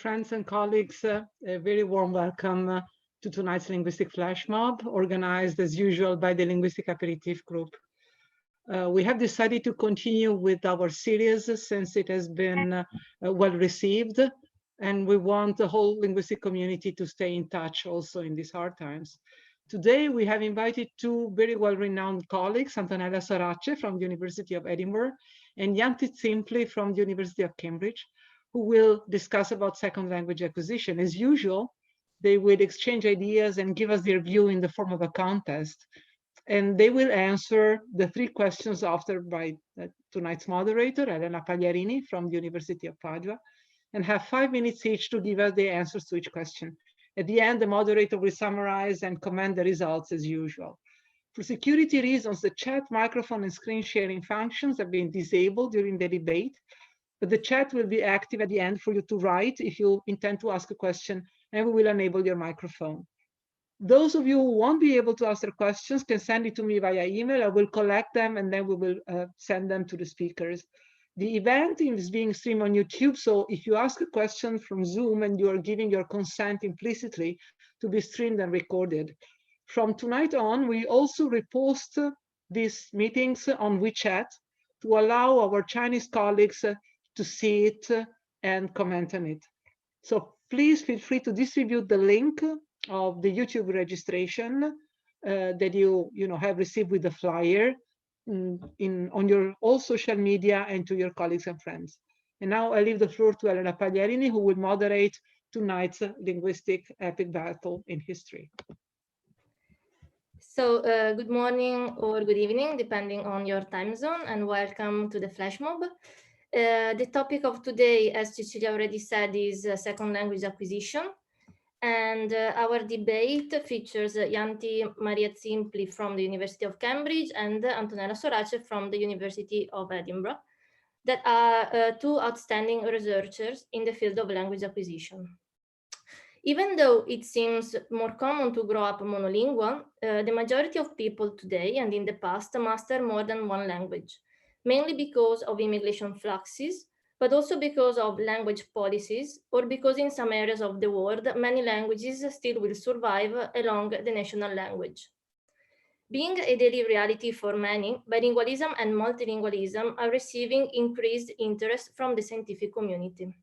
friends and colleagues, a very warm welcome to tonight's linguistic flash mob, organized as usual by the Linguistic Aperitif Group. We have decided to continue with our series since it has been well received, and we want the whole linguistic community to stay in touch also in these hard times. Today, we have invited two very well-renowned colleagues, Antonella Sorace from the University of Edinburgh and Tsimpli from the University of Cambridge, who will discuss about second language acquisition. As usual, they will exchange ideas and give us their view in the form of a contest. And they will answer the three questions offered by tonight's moderator, Elena Pagliarini from the University of Padua, and have 5 minutes each to give us the answers to each question. At the end, the moderator will summarize and comment the results as usual. For security reasons, the chat, microphone, and screen sharing functions have been disabled during the debate, but the chat will be active at the end for you to write if you intend to ask a question, and we will enable your microphone. Those of you who won't be able to ask their questions can send it to me via email. I will collect them and then we will send them to the speakers. The event is being streamed on YouTube, so if you ask a question from Zoom and you are giving your consent implicitly to be streamed and recorded. From tonight on, we also repost these meetings on WeChat to allow our Chinese colleagues to see it and comment on it. So please feel free to distribute the link of the YouTube registration that you have received with the flyer on your all social media and to your colleagues and friends. And now I leave the floor to Elena Pagliarini, who will moderate tonight's linguistic epic battle in history. So good morning or good evening, depending on your time zone, and welcome to the flash mob. The topic of today, as Cecilia already said, is second language acquisition. And our debate features Yanti Maria Tsimpli from the University of Cambridge and Antonella Sorace from the University of Edinburgh, that are two outstanding researchers in the field of language acquisition. Even though it seems more common to grow up monolingual, the majority of people today and in the past master more than one language, mainly because of immigration fluxes, but also because of language policies, or because in some areas of the world, many languages still will survive along the national language. Being a daily reality for many, bilingualism and multilingualism are receiving increased interest from the scientific community.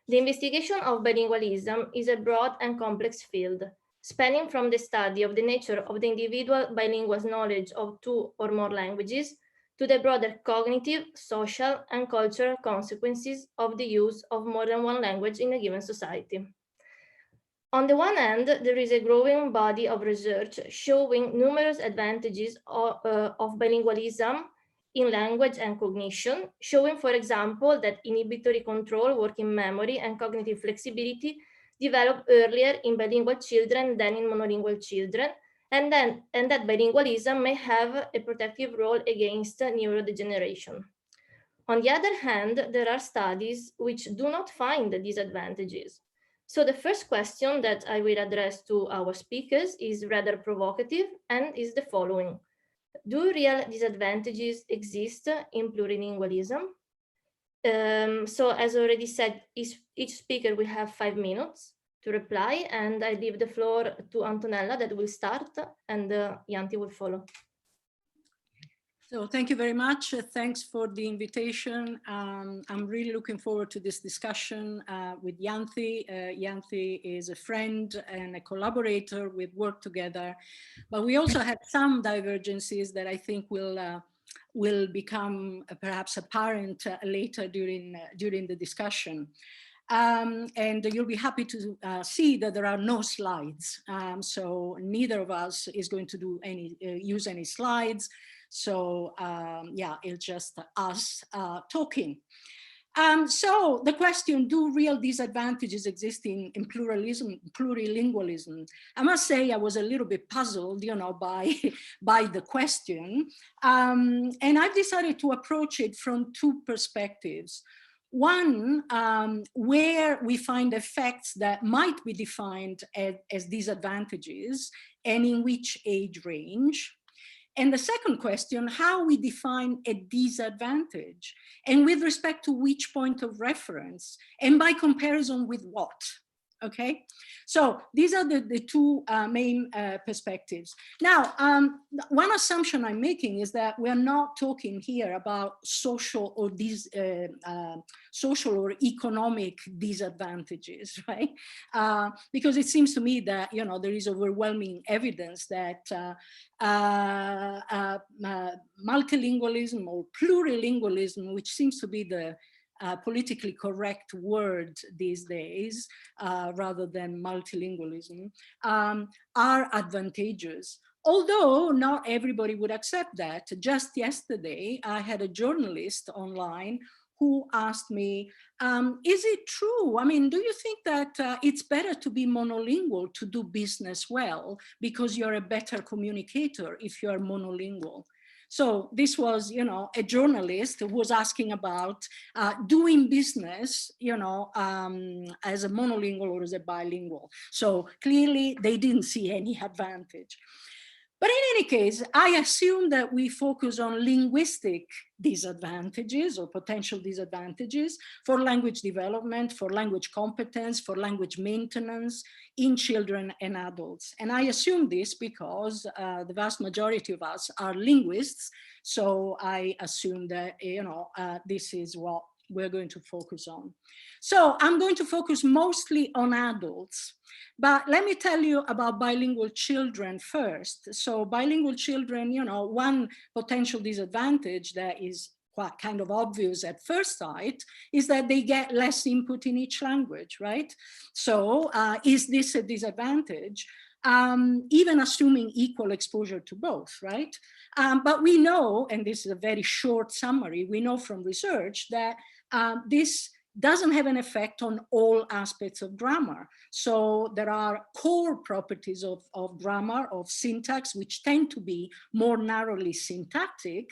The investigation of bilingualism is a broad and complex field, spanning from the study of the nature of the individual bilingual's knowledge of two or more languages to the broader cognitive, social, and cultural consequences of the use of more than one language in a given society. On the one hand, there is a growing body of research showing numerous advantages of bilingualism in language and cognition, showing, for example, that inhibitory control, working memory, and cognitive flexibility develop earlier in bilingual children than in monolingual children, and that bilingualism may have a protective role against neurodegeneration. On the other hand, there are studies which do not find these advantages. So the first question that I will address to our speakers is rather provocative and is the following. Do real disadvantages exist in plurilingualism? So as already said, each speaker will have 5 minutes to reply, and I leave the floor to Antonella that will start, and Yanti will follow. So thank you very much. Thanks for the invitation. I'm really looking forward to this discussion with Yanti. Yanti is a friend and a collaborator. We've worked together, but we also have some divergences that I think will become perhaps apparent later during the discussion. And you'll be happy to see that there are no slides. So neither of us is going to do use any slides. So yeah, it's just us talking. So the question, do real disadvantages exist in plurilingualism? I must say I was a little bit puzzled, by the question. And I've decided to approach it from two perspectives. One, where we find effects that might be defined as disadvantages and in which age range. And the second question, how we define a disadvantage, and with respect to which point of reference, and by comparison with what? Okay, so these are the two main perspectives. Now, one assumption I'm making is that we're not talking here about social or social or economic disadvantages, right? Because it seems to me that, you know, there is overwhelming evidence that multilingualism or plurilingualism, which seems to be the politically correct word these days, rather than multilingualism, are advantageous. Although not everybody would accept that. Just yesterday, I had a journalist online who asked me, is it true? I mean, do you think that it's better to be monolingual to do business well because you're a better communicator if you're monolingual? So this was, you know, a journalist who was asking about doing business, you know, as a monolingual or as a bilingual. So clearly they didn't see any advantage. But in any case, I assume that we focus on linguistic disadvantages or potential disadvantages for language development, for language competence, for language maintenance in children and adults. And I assume this because the vast majority of us are linguists. So I assume that, you know, this is what we're going to focus on. So I'm going to focus mostly on adults. But let me tell you about bilingual children first. So bilingual children, you know, one potential disadvantage that is quite kind of obvious at first sight is that they get less input in each language, right? So is this a disadvantage? Even assuming equal exposure to both, right? But we know, and this is a very short summary, we know from research that this doesn't have an effect on all aspects of grammar. So there are core properties of grammar, of syntax, which tend to be more narrowly syntactic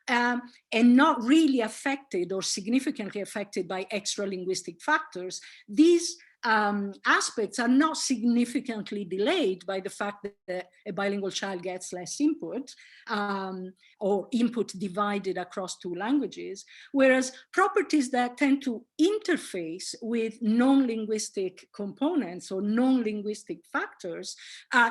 and not really affected or significantly affected by extra linguistic factors. These aspects are not significantly delayed by the fact that a bilingual child gets less input or input divided across two languages, whereas properties that tend to interface with non-linguistic components or non-linguistic factors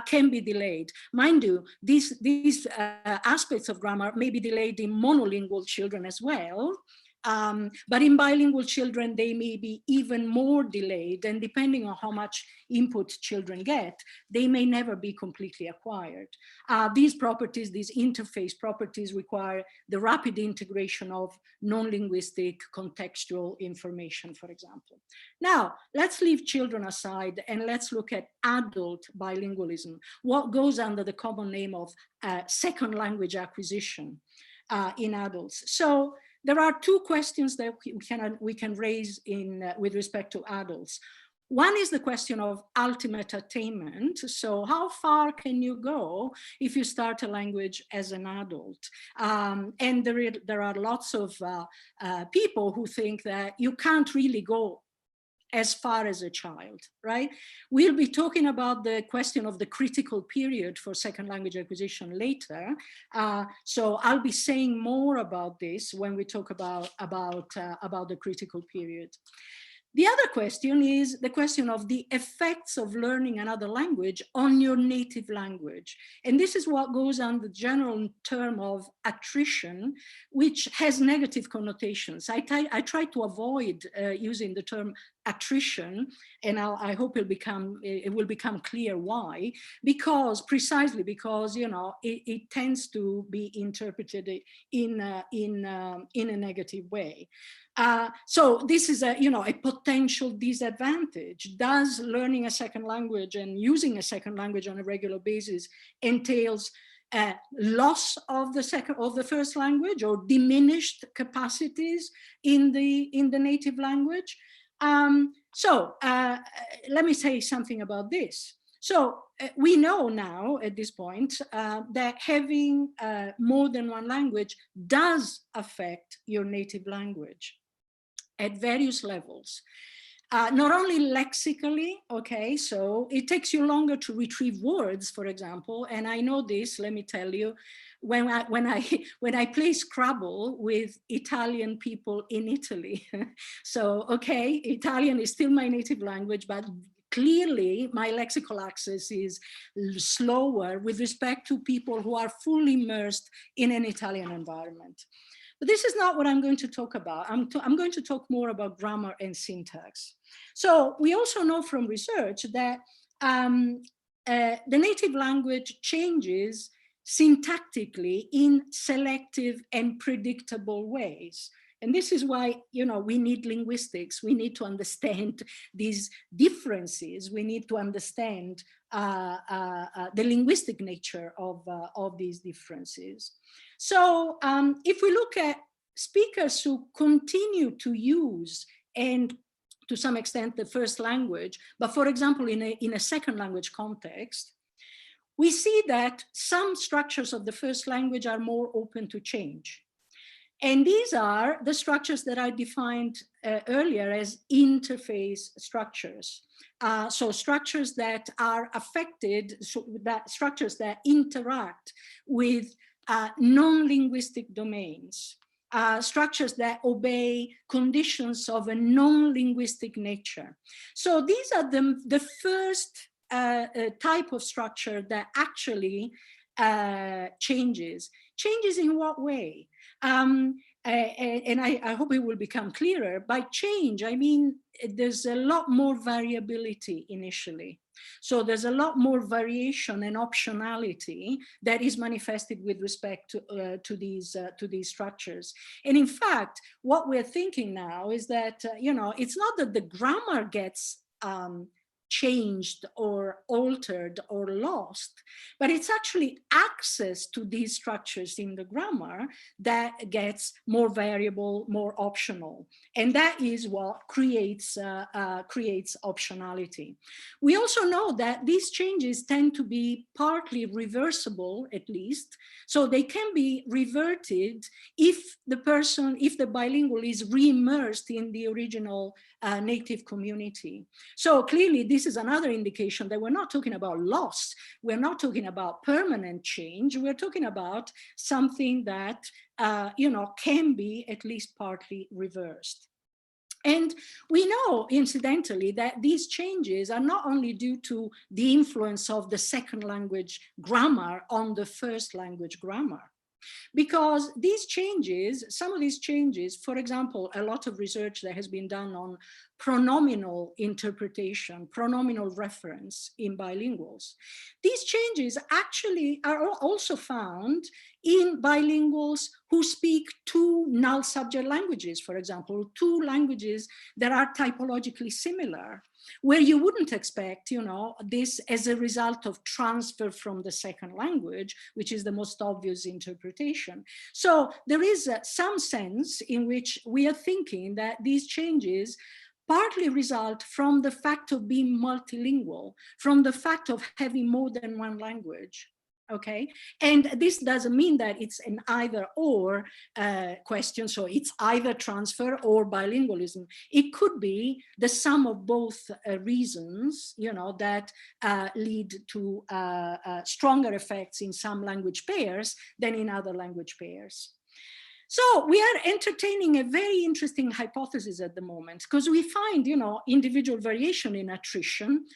can be delayed. Mind you, these aspects of grammar may be delayed in monolingual children as well. But in bilingual children, they may be even more delayed, and depending on how much input children get, they may never be completely acquired. These properties, these interface properties, require the rapid integration of non-linguistic contextual information, for example. Now, let's leave children aside and let's look at adult bilingualism, what goes under the common name of second language acquisition in adults. So there are two questions that we can raise with respect to adults. One is the question of ultimate attainment. So how far can you go if you start a language as an adult? And there are lots of people who think that you can't really go as far as a child, right? We'll be talking about the question of the critical period for second language acquisition later. So I'll be saying more about this when we talk about the critical period. The other question is the question of the effects of learning another language on your native language. And this is what goes under the general term of attrition, which has negative connotations. I try to avoid using the term attrition, and I hope it will become clear why, precisely because, you know, it tends to be interpreted in a negative way. So this is a potential disadvantage. Does learning a second language and using a second language on a regular basis entails loss of the first language or diminished capacities in the native language? So let me say something about this. So we know now at this point that having more than one language does affect your native language at various levels. not only lexically, okay, so it takes you longer to retrieve words, for example, and I know this, let me tell you, when I play Scrabble with Italian people in Italy. So, okay, Italian is still my native language, but clearly my lexical access is slower with respect to people who are fully immersed in an Italian environment. But this is not what I'm going to talk about. I'm going to talk more about grammar and syntax. So we also know from research that the native language changes syntactically in selective and predictable ways. And this is why, you know, we need linguistics. We need to understand these differences. We need to understand the linguistic nature of these differences. So if we look at speakers who continue to use, and to some extent the first language, but for example, in a second language context, we see that some structures of the first language are more open to change. And these are the structures that I defined earlier as interface structures. So structures that are affected, so that structures that interact with non-linguistic domains, structures that obey conditions of a non-linguistic nature. So these are the first type of structure that actually changes. Changes in what way? And I hope it will become clearer. By change, I mean, there's a lot more variability initially. So there's a lot more variation and optionality that is manifested with respect to these structures. And in fact, what we're thinking now is that, you know, it's not that the grammar gets changed or altered or lost, but it's actually access to these structures in the grammar that gets more variable, more optional. And that is what creates optionality. We also know that these changes tend to be partly reversible, at least, so they can be reverted if the bilingual is re-immersed in the original native community. So clearly this is another indication that we're not talking about loss, we're not talking about permanent change, we're talking about something that you know, can be at least partly reversed. And we know, incidentally, that these changes are not only due to the influence of the second language grammar on the first language grammar. Because these changes, some of these changes, for example, a lot of research that has been done on pronominal interpretation, pronominal reference in bilinguals. These changes actually are also found in bilinguals who speak two null subject languages, for example, two languages that are typologically similar, where you wouldn't expect, you know, this as a result of transfer from the second language, which is the most obvious interpretation. So there is some sense in which we are thinking that these changes partly result from the fact of being multilingual, from the fact of having more than one language. Okay, and this doesn't mean that it's an either or question, so it's either transfer or bilingualism. It could be the sum of both reasons, you know, that lead to stronger effects in some language pairs than in other language pairs. So we are entertaining a very interesting hypothesis at the moment, because we find, you know, individual variation in attrition,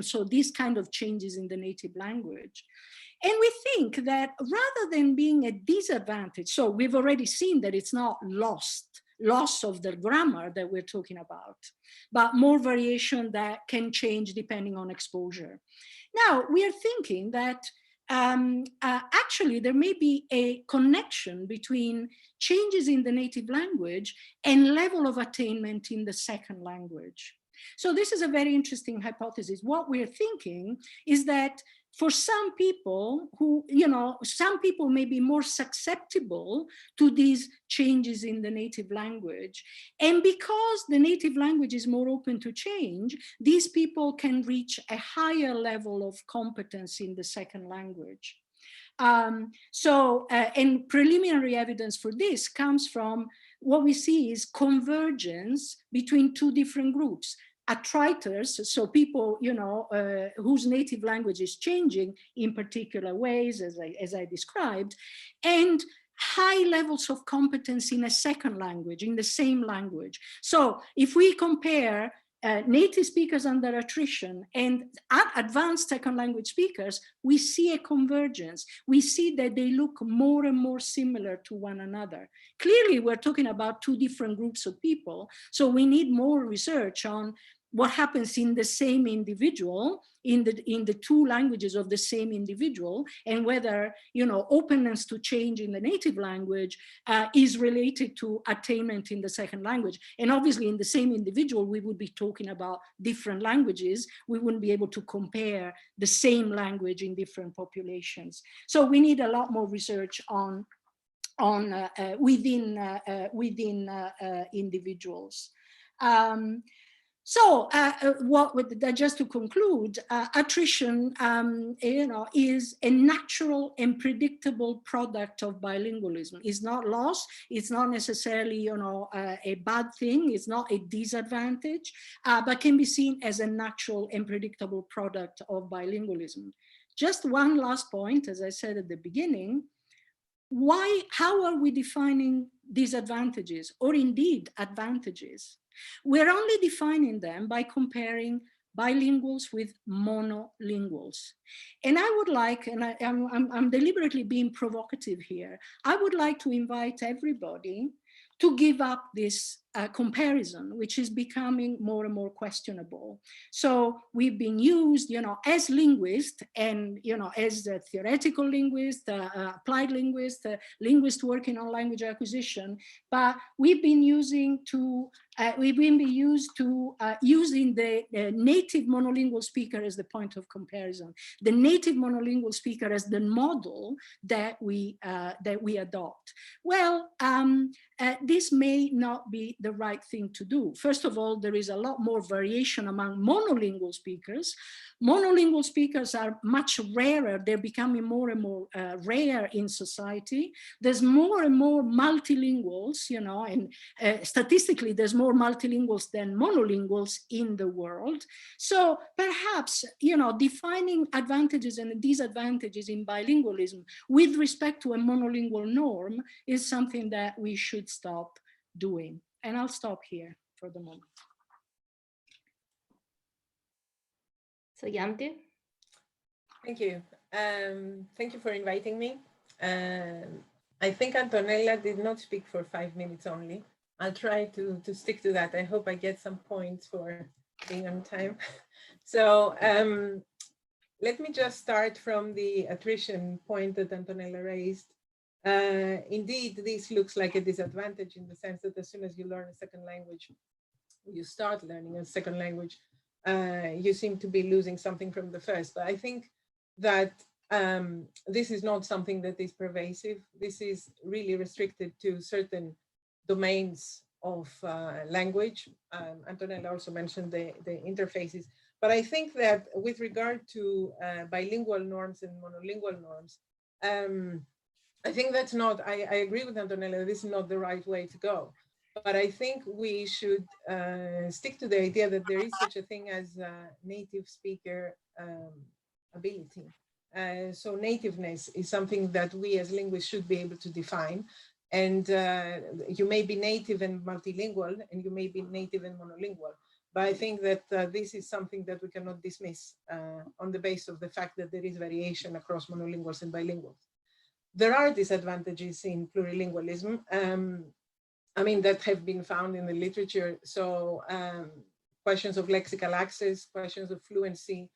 so these kind of changes in the native language. And we think that rather than being a disadvantage, so we've already seen that it's not loss of the grammar that we're talking about, but more variation that can change depending on exposure. Now, we are thinking that actually there may be a connection between changes in the native language and level of attainment in the second language. So this is a very interesting hypothesis. What we're thinking is that for some people who, you know, some people may be more susceptible to these changes in the native language. And because the native language is more open to change, these people can reach a higher level of competence in the second language. And preliminary evidence for this comes from what we see is convergence between two different groups. Attriters, so people, you know, whose native language is changing in particular ways, as I described, and high levels of competence in a second language, in the same language. So if we compare native speakers under attrition and advanced second language speakers, we see a convergence. We see that they look more and more similar to one another. Clearly, we're talking about two different groups of people, so we need more research on what happens in the same individual, in the two languages of the same individual, and whether, you know, openness to change in the native language is related to attainment in the second language. And obviously in the same individual, we would be talking about different languages. We wouldn't be able to compare the same language in different populations. So we need a lot more research on within individuals. Just to conclude, attrition, you know, is a natural and predictable product of bilingualism. It's not loss. It's not necessarily, you know, a bad thing. It's not a disadvantage, but can be seen as a natural and predictable product of bilingualism. Just one last point, as I said at the beginning, how are we defining disadvantages or indeed advantages? We're only defining them by comparing bilinguals with monolinguals. And I would like, and I'm deliberately being provocative here, I would like to invite everybody to give up this comparison, which is becoming more and more questionable. So we've been used, you know, as linguists and, you know, as a theoretical linguist, applied linguist, linguist working on language acquisition, but we've been using to, using the native monolingual speaker as the point of comparison, the native monolingual speaker as the model that we adopt. Well, this may not be the right thing to do. First of all, there is a lot more variation among monolingual speakers. Monolingual speakers are much rarer. They're becoming more and more rare in society. There's more and more multilinguals, you know, and statistically, there's more multilinguals than monolinguals in the world. So perhaps, you know, defining advantages and disadvantages in bilingualism with respect to a monolingual norm is something that we should stop doing. And I'll stop here for the moment. So Yanti? Thank you. Thank you for inviting me. I think Antonella did not speak for 5 minutes only. I'll try to stick to that. I hope I get some points for being on time. So let me just start from the attrition point that Antonella raised. Indeed, this looks like a disadvantage in the sense that as soon as you learn a second language, you start learning a second language, you seem to be losing something from the first. But I think that this is not something that is pervasive. This is really restricted to certain domains of language. Antonella also mentioned the interfaces. But I think that with regard to bilingual norms and monolingual norms, I think that's not, I agree with Antonella, this is not the right way to go. But I think we should stick to the idea that there is such a thing as native speaker ability. So nativeness is something that we as linguists should be able to define. And you may be native and multilingual, and you may be native and monolingual. But I think that this is something that we cannot dismiss on the basis of the fact that there is variation across monolinguals and bilinguals. There are disadvantages in plurilingualism, I mean, that have been found in the literature. So questions of lexical access, questions of fluency,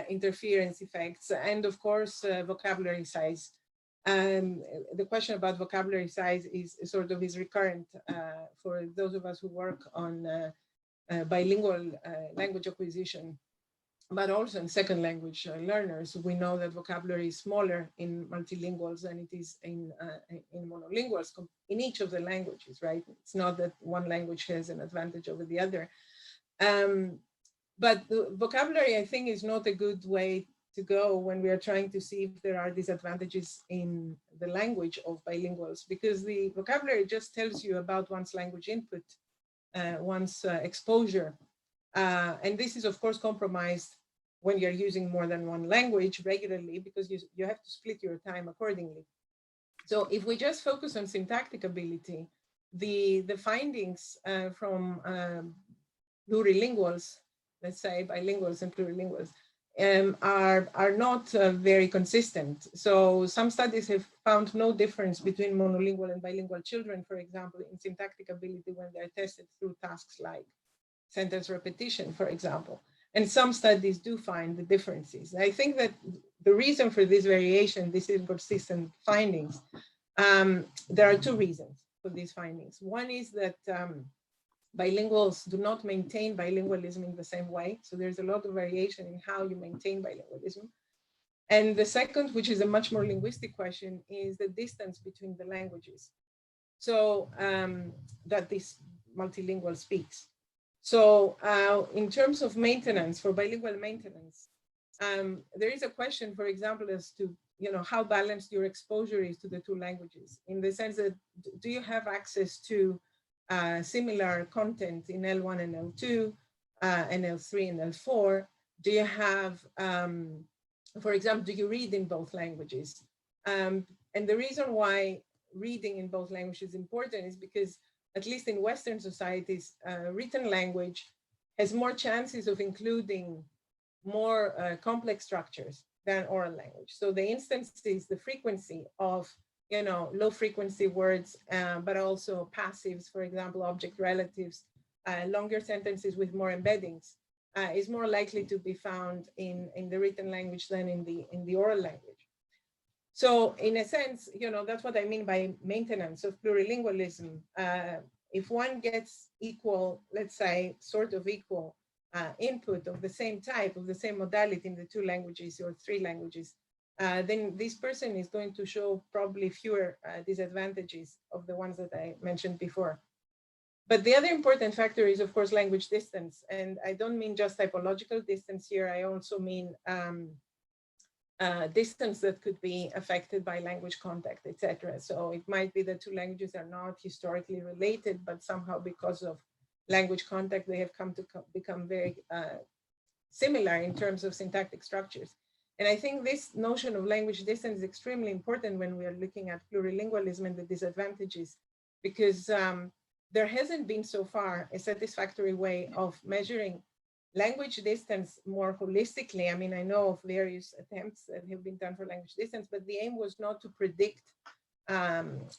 interference effects, and of course, vocabulary size. The question about vocabulary size is sort of recurrent for those of us who work on bilingual language acquisition, but also in second language learners. We know that vocabulary is smaller in multilinguals than it is in monolinguals in each of the languages, right? It's not that one language has an advantage over the other. But the vocabulary, I think, is not a good way to go when we are trying to see if there are disadvantages in the language of bilinguals, because the vocabulary just tells you about one's language input, one's exposure. And this is, of course, compromised when you're using more than one language regularly, because you have to split your time accordingly. So if we just focus on syntactic ability, the findings from plurilinguals, let's say bilinguals and plurilinguals, are not very consistent. So some studies have found no difference between monolingual and bilingual children, for example, in syntactic ability when they're tested through tasks like sentence repetition, for example. And some studies do find the differences. I think that the reason for this variation, these inconsistent findings, there are two reasons for these findings. One is that bilinguals do not maintain bilingualism in the same way. So there's a lot of variation in how you maintain bilingualism. And the second, which is a much more linguistic question, is the distance between the languages. So that this multilingual speaks. So in terms of maintenance, for bilingual maintenance, there is a question, for example, as to how balanced your exposure is to the two languages, in the sense that do you have access to similar content in L1 and L2, and L3 and L4? Do you have, for example, do you read in both languages? And the reason why reading in both languages is important is because, at least in Western societies, written language has more chances of including more complex structures than oral language. So the instances, the frequency of low frequency words, but also passives, for example, object relatives, longer sentences with more embeddings, is more likely to be found in the written language than in the oral language. So in a sense, that's what I mean by maintenance of plurilingualism. If one gets equal, let's say, sort of equal input of the same type, of the same modality in the two languages or three languages, then this person is going to show probably fewer disadvantages of the ones that I mentioned before. But the other important factor is, of course, language distance. And I don't mean just typological distance here. I also mean distance that could be affected by language contact, etc. So it might be that two languages are not historically related, but somehow because of language contact, they have come to become very similar in terms of syntactic structures. And I think this notion of language distance is extremely important when we are looking at plurilingualism and the disadvantages, because there hasn't been so far a satisfactory way of measuring language distance more holistically. I mean, I know of various attempts that have been done for language distance, but the aim was not to predict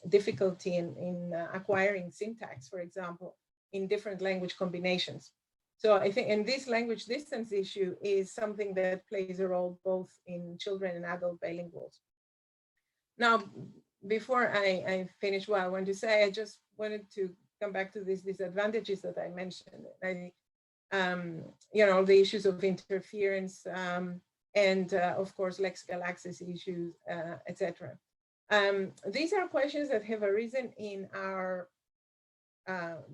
difficulty in acquiring syntax, for example, in different language combinations. So I think, and this language distance issue is something that plays a role both in children and adult bilinguals. Now, before I finish what I want to say, I just wanted to come back to these disadvantages that I mentioned. The issues of interference and of course, lexical access issues, etc. These are questions that have arisen in our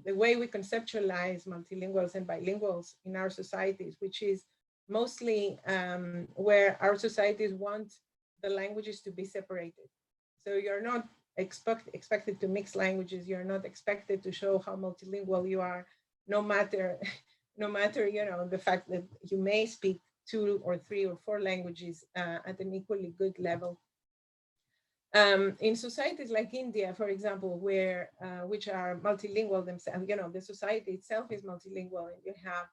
the way we conceptualize multilinguals and bilinguals in our societies, which is mostly where our societies want the languages to be separated. So you're not expected to mix languages. You're not expected to show how multilingual you are, no matter the fact that you may speak 2 or 3 or 4 languages at an equally good level. In societies like India, for example, where which are multilingual themselves, the society itself is multilingual, and you have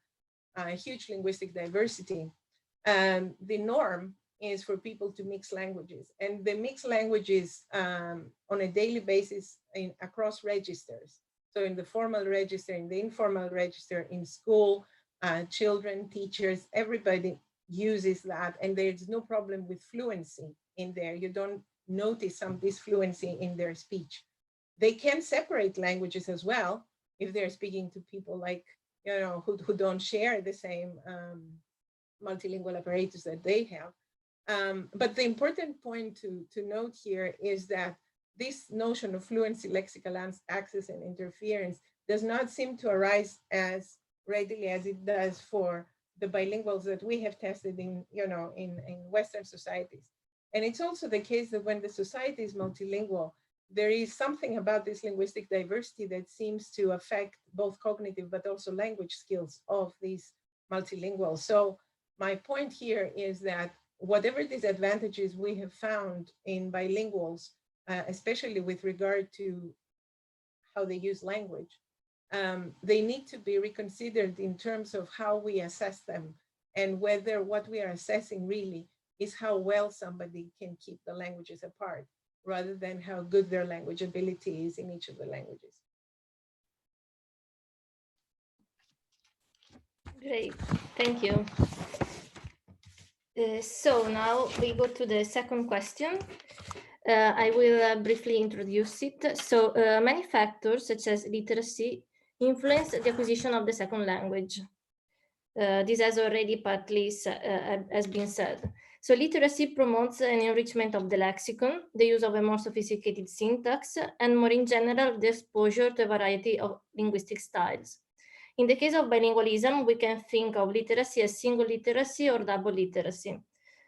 a huge linguistic diversity. The norm is for people to mix languages, and they mix languages on a daily basis across registers. So in the formal register, in the informal register, in school, children, teachers, everybody uses that, and there's no problem with fluency in there. You don't notice some disfluency in their speech. They can separate languages as well if they're speaking to people like, who don't share the same multilingual apparatus that they have. But the important point to note here is that this notion of fluency, lexical access, and interference does not seem to arise as readily as it does for the bilinguals that we have tested in, in Western societies. And it's also the case that when the society is multilingual, there is something about this linguistic diversity that seems to affect both cognitive but also language skills of these multilinguals. So my point here is that whatever disadvantages we have found in bilinguals, especially with regard to how they use language, they need to be reconsidered in terms of how we assess them and whether what we are assessing really is how well somebody can keep the languages apart, rather than how good their language ability is in each of the languages. Great, thank you. So now we go to the second question. I will briefly introduce it. So many factors such as literacy influence the acquisition of the second language. This has already partly has been said. So literacy promotes an enrichment of the lexicon, the use of a more sophisticated syntax, and more in general, the exposure to a variety of linguistic styles. In the case of bilingualism, we can think of literacy as single literacy or double literacy.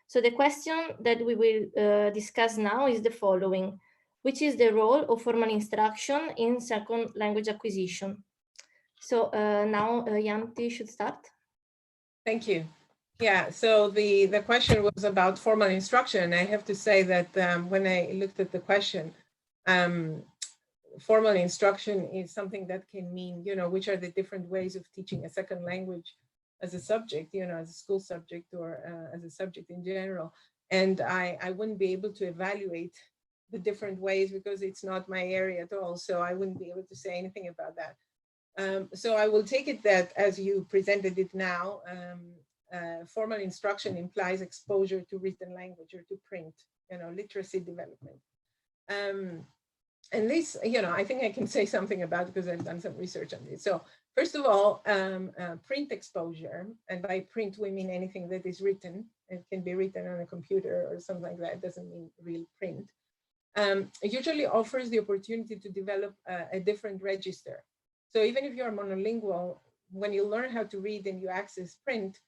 So the question that we will discuss now is the following: which is the role of formal instruction in second language acquisition? So now Yanti should start. Thank you. Yeah, so the question was about formal instruction. I have to say that when I looked at the question, formal instruction is something that can mean, which are the different ways of teaching a second language as a subject, as a school subject or as a subject in general. And I wouldn't be able to evaluate the different ways because it's not my area at all. So I wouldn't be able to say anything about that. So I will take it that as you presented it now, formal instruction implies exposure to written language or to print, literacy development. And this, I think I can say something about it because I've done some research on this. So first of all, print exposure, and by print we mean anything that is written. It can be written on a computer or something like that. It doesn't mean real print. It usually offers the opportunity to develop a different register. So even if you're monolingual, when you learn how to read and you access print,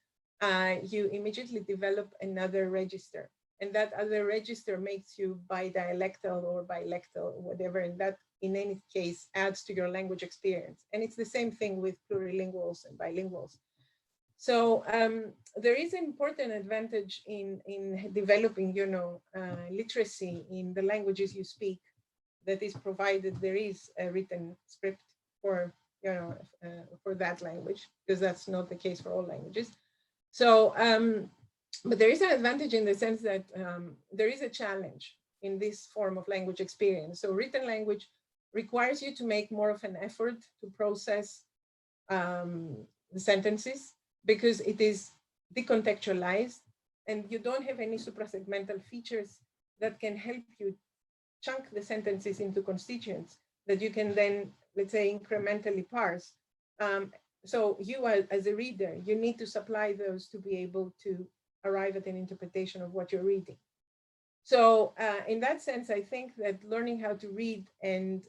you immediately develop another register. And that other register makes you bidialectal or bilectal, or whatever, and that in any case adds to your language experience. And it's the same thing with plurilinguals and bilinguals. So there is an important advantage in developing, literacy in the languages you speak, that is provided there is a written script for, for that language, because that's not the case for all languages. So, but there is an advantage in the sense that there is a challenge in this form of language experience. So written language requires you to make more of an effort to process the sentences because it is decontextualized and you don't have any suprasegmental features that can help you chunk the sentences into constituents that you can then, let's say, incrementally parse. So you as a reader, you need to supply those to be able to arrive at an interpretation of what you're reading. So in that sense, I think that learning how to read and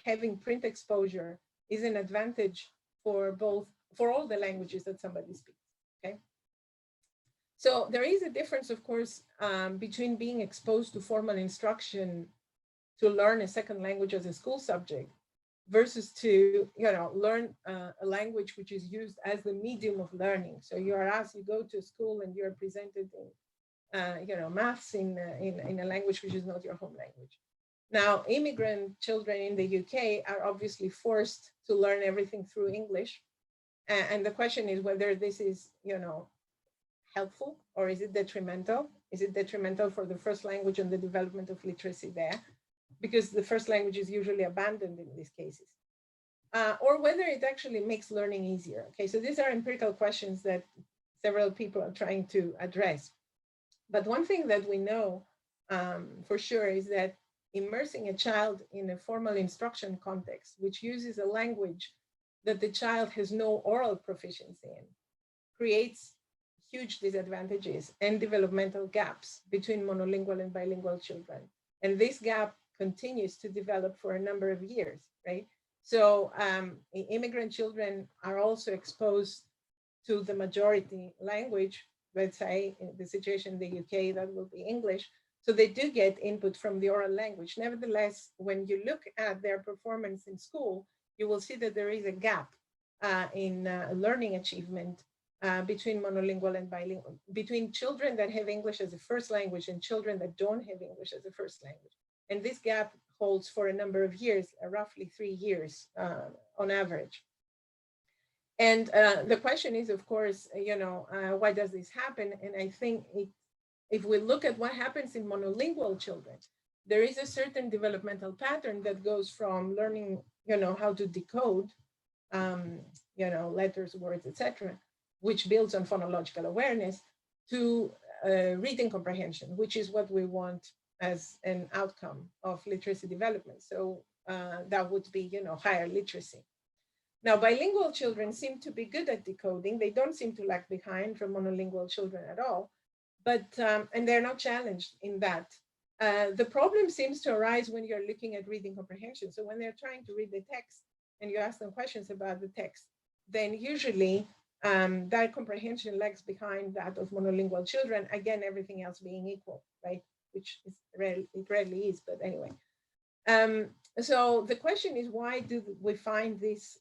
having print exposure is an advantage for all the languages that somebody speaks, okay? So there is a difference, of course, between being exposed to formal instruction to learn a second language as a school subject versus to, learn a language which is used as the medium of learning. So you are asked, you go to school and you're presented in, maths in a language which is not your home language. Now, immigrant children in the UK are obviously forced to learn everything through English. And the question is whether this is, helpful or is it detrimental? Is it detrimental for the first language and the development of literacy there? Because the first language is usually abandoned in these cases, or whether it actually makes learning easier. Okay, so these are empirical questions that several people are trying to address. But one thing that we know for sure is that immersing a child in a formal instruction context, which uses a language that the child has no oral proficiency in, creates huge disadvantages and developmental gaps between monolingual and bilingual children. And this gap continues to develop for a number of years, right? So immigrant children are also exposed to the majority language, let's say in the situation in the UK, that will be English. So they do get input from the oral language. Nevertheless, when you look at their performance in school, you will see that there is a gap in learning achievement between monolingual and bilingual, between children that have English as a first language and children that don't have English as a first language. And this gap holds for a number of years, roughly 3 years on average. And the question is, of course, why does this happen? And I think if we look at what happens in monolingual children, there is a certain developmental pattern that goes from learning, how to decode, letters, words, etc., which builds on phonological awareness, to reading comprehension, which is what we want as an outcome of literacy development. So that would be, higher literacy. Now, bilingual children seem to be good at decoding. They don't seem to lag behind from monolingual children at all, but, and they're not challenged in that. The problem seems to arise when you're looking at reading comprehension. So when they're trying to read the text and you ask them questions about the text, then usually that comprehension lags behind that of monolingual children, again, everything else being equal, right? Which is it rarely is, but anyway. So the question is, why do we find this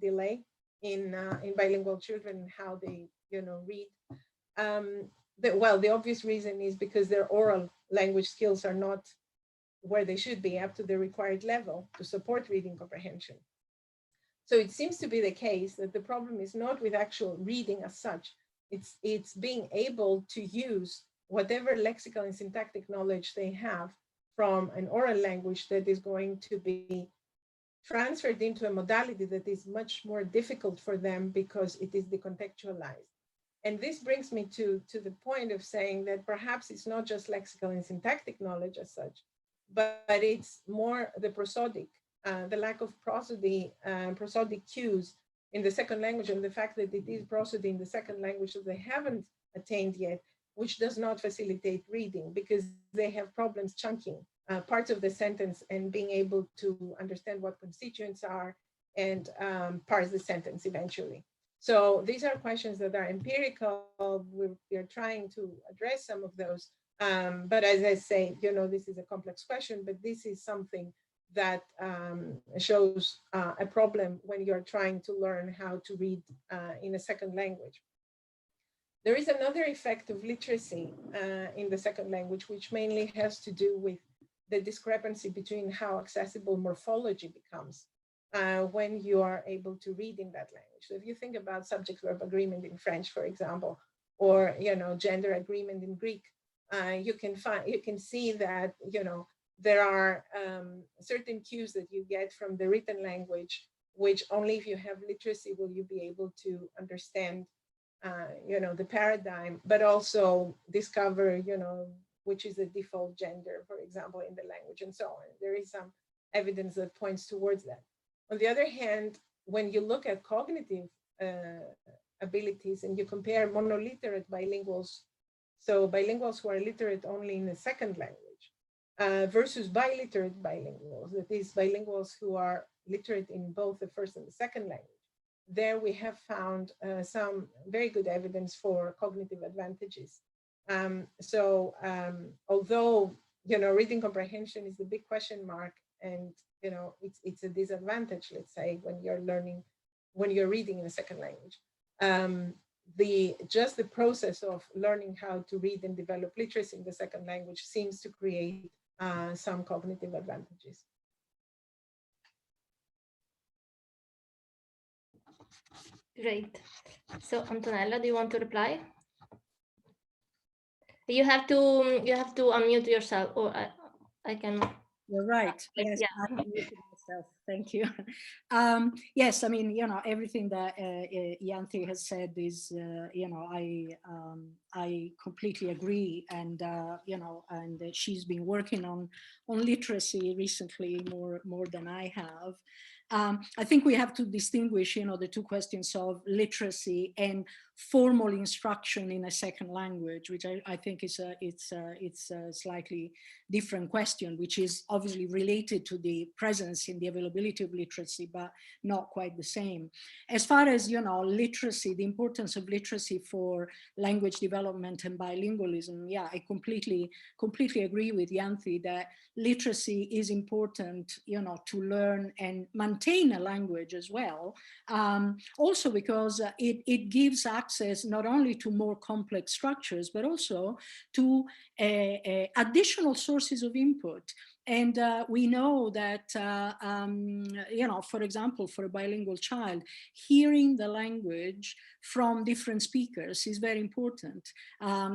delay in bilingual children and how they read? Well, the obvious reason is because their oral language skills are not where they should be, up to the required level to support reading comprehension. So it seems to be the case that the problem is not with actual reading as such, it's being able to use whatever lexical and syntactic knowledge they have from an oral language that is going to be transferred into a modality that is much more difficult for them because it is decontextualized. And this brings me to the point of saying that perhaps it's not just lexical and syntactic knowledge as such, but it's more the prosodic, the lack of prosody, prosodic cues in the second language, and the fact that it is prosody in the second language that they haven't attained yet, which does not facilitate reading because they have problems chunking parts of the sentence and being able to understand what constituents are and parse the sentence eventually. So these are questions that are empirical. We're trying to address some of those. But as I say, this is a complex question, but this is something that shows a problem when you're trying to learn how to read in a second language. There is another effect of literacy in the second language, which mainly has to do with the discrepancy between how accessible morphology becomes when you are able to read in that language. So if you think about subject-verb agreement in French, for example, or gender agreement in Greek, you can see that there are certain cues that you get from the written language, which only if you have literacy will you be able to understand the paradigm, but also discover, which is the default gender, for example, in the language and so on. There is some evidence that points towards that. On the other hand, when you look at cognitive abilities and you compare monoliterate bilinguals, so bilinguals who are literate only in the second language versus biliterate bilinguals, that is bilinguals who are literate in both the first and the second language, there we have found some very good evidence for cognitive advantages. Although, reading comprehension is the big question mark, and, it's a disadvantage, let's say, when you're reading in a second language. Just the process of learning how to read and develop literacy in the second language seems to create some cognitive advantages. Great. So Antonella, do you want to reply? You have to unmute yourself, or I can. You're right. Yes, Yeah. I muted myself. Thank you. Yes, I mean, everything that Yanti has said is, I completely agree. And, and she's been working on literacy recently more than I have. I think we have to distinguish, the two questions of literacy and formal instruction in a second language, which I think is it's a slightly different question, which is obviously related to the presence in the availability availability of literacy, but not quite the same. As far as, you know, literacy, the importance of literacy for language development and bilingualism, yeah, I completely agree with Yanthi that literacy is important, you know, to learn and maintain a language as well. Also because it gives access not only to more complex structures, but also to additional sources of input. And we know that, you know, for example, for a bilingual child, hearing the language from different speakers is very important.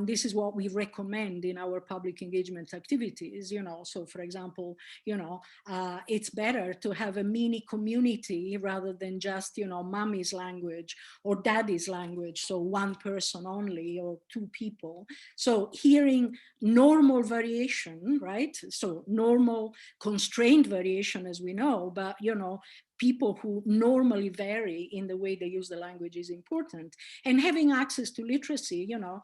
This is what we recommend in our public engagement activities, you know. So for example, you know, it's better to have a mini community rather than just, you know, mommy's language or daddy's language. So one person only or two people. So hearing normal variation, right? So normal constrained variation, as we know, but, you know, people who normally vary in the way they use the language is important. And having access to literacy, you know,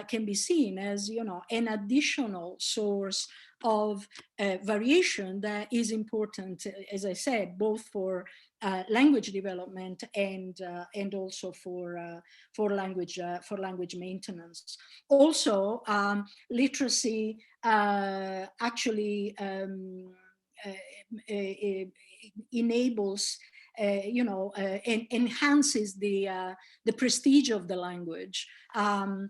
can be seen as, you know, an additional source of variation that is important, as I said, both for language development and also for language maintenance. Also, literacy actually enables, you know, enhances the prestige of the language in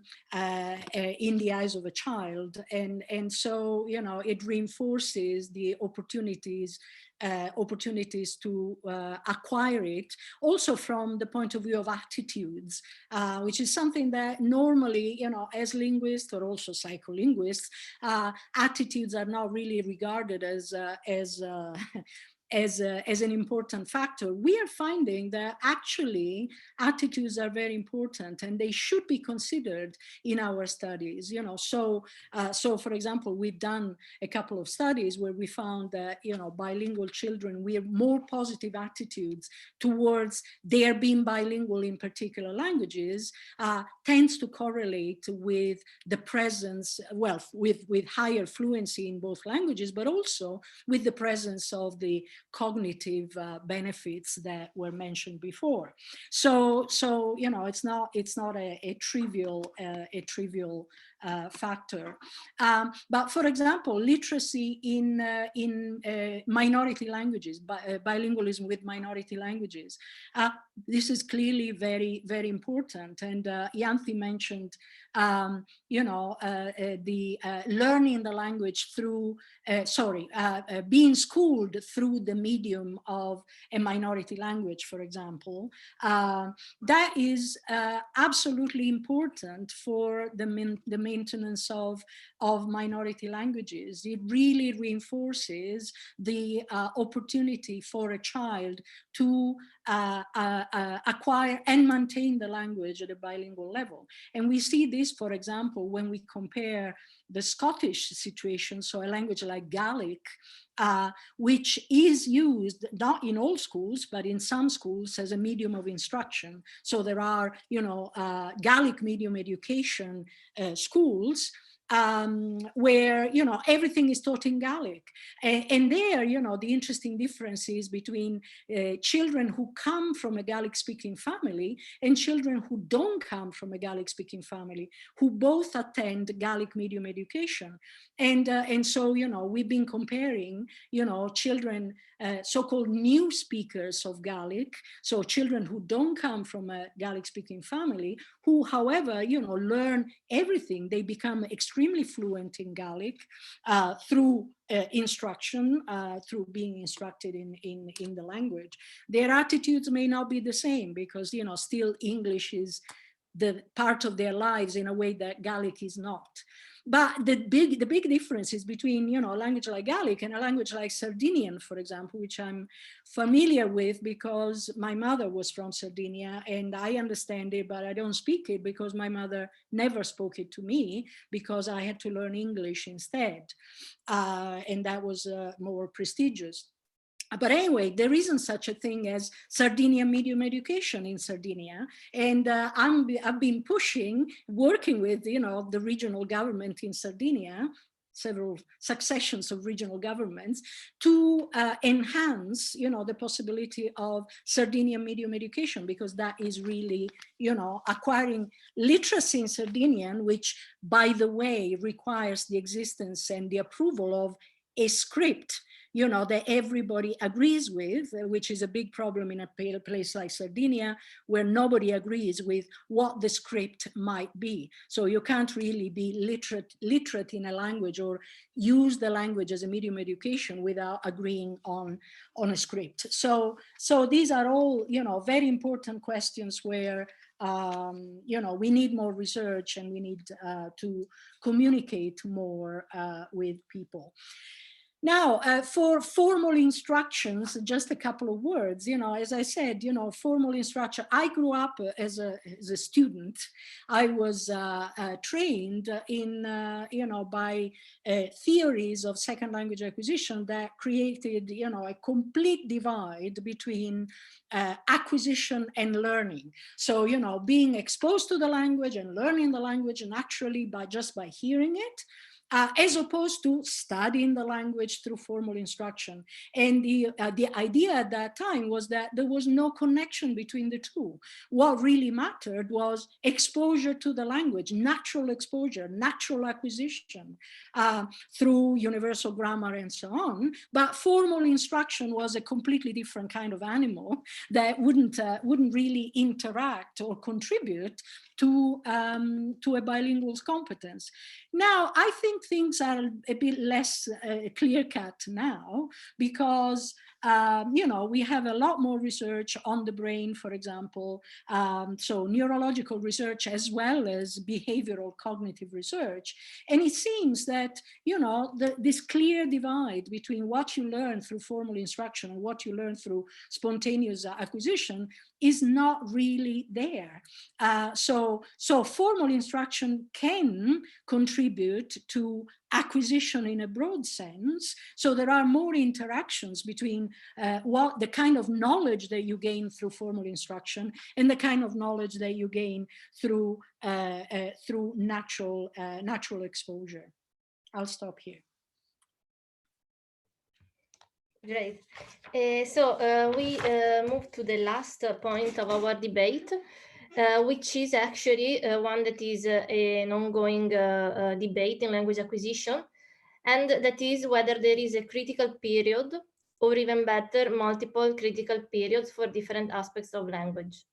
the eyes of a child, and so, you know, it reinforces the opportunities to acquire it, also from the point of view of attitudes, which is something that normally, you know, as linguists or also psycholinguists, attitudes are not really regarded as an important factor. We are finding that actually attitudes are very important and they should be considered in our studies, you know. So for example, we've done a couple of studies where we found that, you know, bilingual children, we have more positive attitudes towards their being bilingual in particular languages, tends to correlate with the presence, well, with higher fluency in both languages, but also with the presence of the cognitive benefits that were mentioned before. So you know, it's not a trivial factor. But for example, literacy in minority languages, bilingualism with minority languages, this is clearly very, very important. And Yanthi mentioned, you know, the learning the language through, being schooled through the medium of a minority language, for example. That is absolutely important for the maintenance of minority languages. It really reinforces the opportunity for a child to acquire and maintain the language at a bilingual level. And we see this, for example, when we compare the Scottish situation, so a language like Gaelic, which is used not in all schools, but in some schools as a medium of instruction. So there are, you know, Gaelic medium education schools where, you know, everything is taught in Gaelic. And there, you know, the interesting difference is between children who come from a Gaelic speaking family and children who don't come from a Gaelic speaking family, who both attend Gaelic medium education. And so, you know, we've been comparing, you know, children, so-called new speakers of Gaelic, so children who don't come from a Gaelic speaking family, who, however, you know, learn everything. They become extremely fluent in Gaelic through instruction, through being instructed in the language. Their attitudes may not be the same because, you know, still English is the part of their lives in a way that Gaelic is not. But the big difference is between, you know, a language like Gaelic and a language like Sardinian, for example, which I'm familiar with because my mother was from Sardinia and I understand it, but I don't speak it because my mother never spoke it to me because I had to learn English instead. And that was more prestigious. But anyway, there isn't such a thing as Sardinian medium education in Sardinia. And I've been pushing, working with, you know, the regional government in Sardinia several successions of regional governments to enhance, the possibility of Sardinian medium education, because that is really, acquiring literacy in Sardinian, which, by the way, requires the existence and the approval of a script, that everybody agrees with, which is a big problem in a place like Sardinia, where nobody agrees with what the script might be. So you can't really be literate in a language or use the language as a medium education without agreeing on a script. So these are all, very important questions where, we need more research, and we need to communicate more with people. Now, for formal instructions, just a couple of words, as I said, formal instruction. I grew up as a student. I was trained in, by theories of second language acquisition that created, a complete divide between acquisition and learning. So, being exposed to the language and learning the language naturally just by hearing it, as opposed to studying the language through formal instruction. And the idea at that time was that there was no connection between the two. What really mattered was exposure to the language, natural exposure, natural acquisition through universal grammar and so on. But formal instruction was a completely different kind of animal that wouldn't really interact or contribute to a bilingual competence. Now, I think things are a bit less clear-cut now, because we have a lot more research on the brain, for example, so neurological research as well as behavioral cognitive research. And it seems that, this clear divide between what you learn through formal instruction and what you learn through spontaneous acquisition is not really there. So formal instruction can contribute to acquisition in a broad sense. So there are more interactions between what the kind of knowledge that you gain through formal instruction and the kind of knowledge that you gain through natural exposure. I'll stop here. Great. So we move to the last point of our debate, which is actually one that is an ongoing debate in language acquisition, and that is whether there is a critical period, or even better, multiple critical periods for different aspects of language.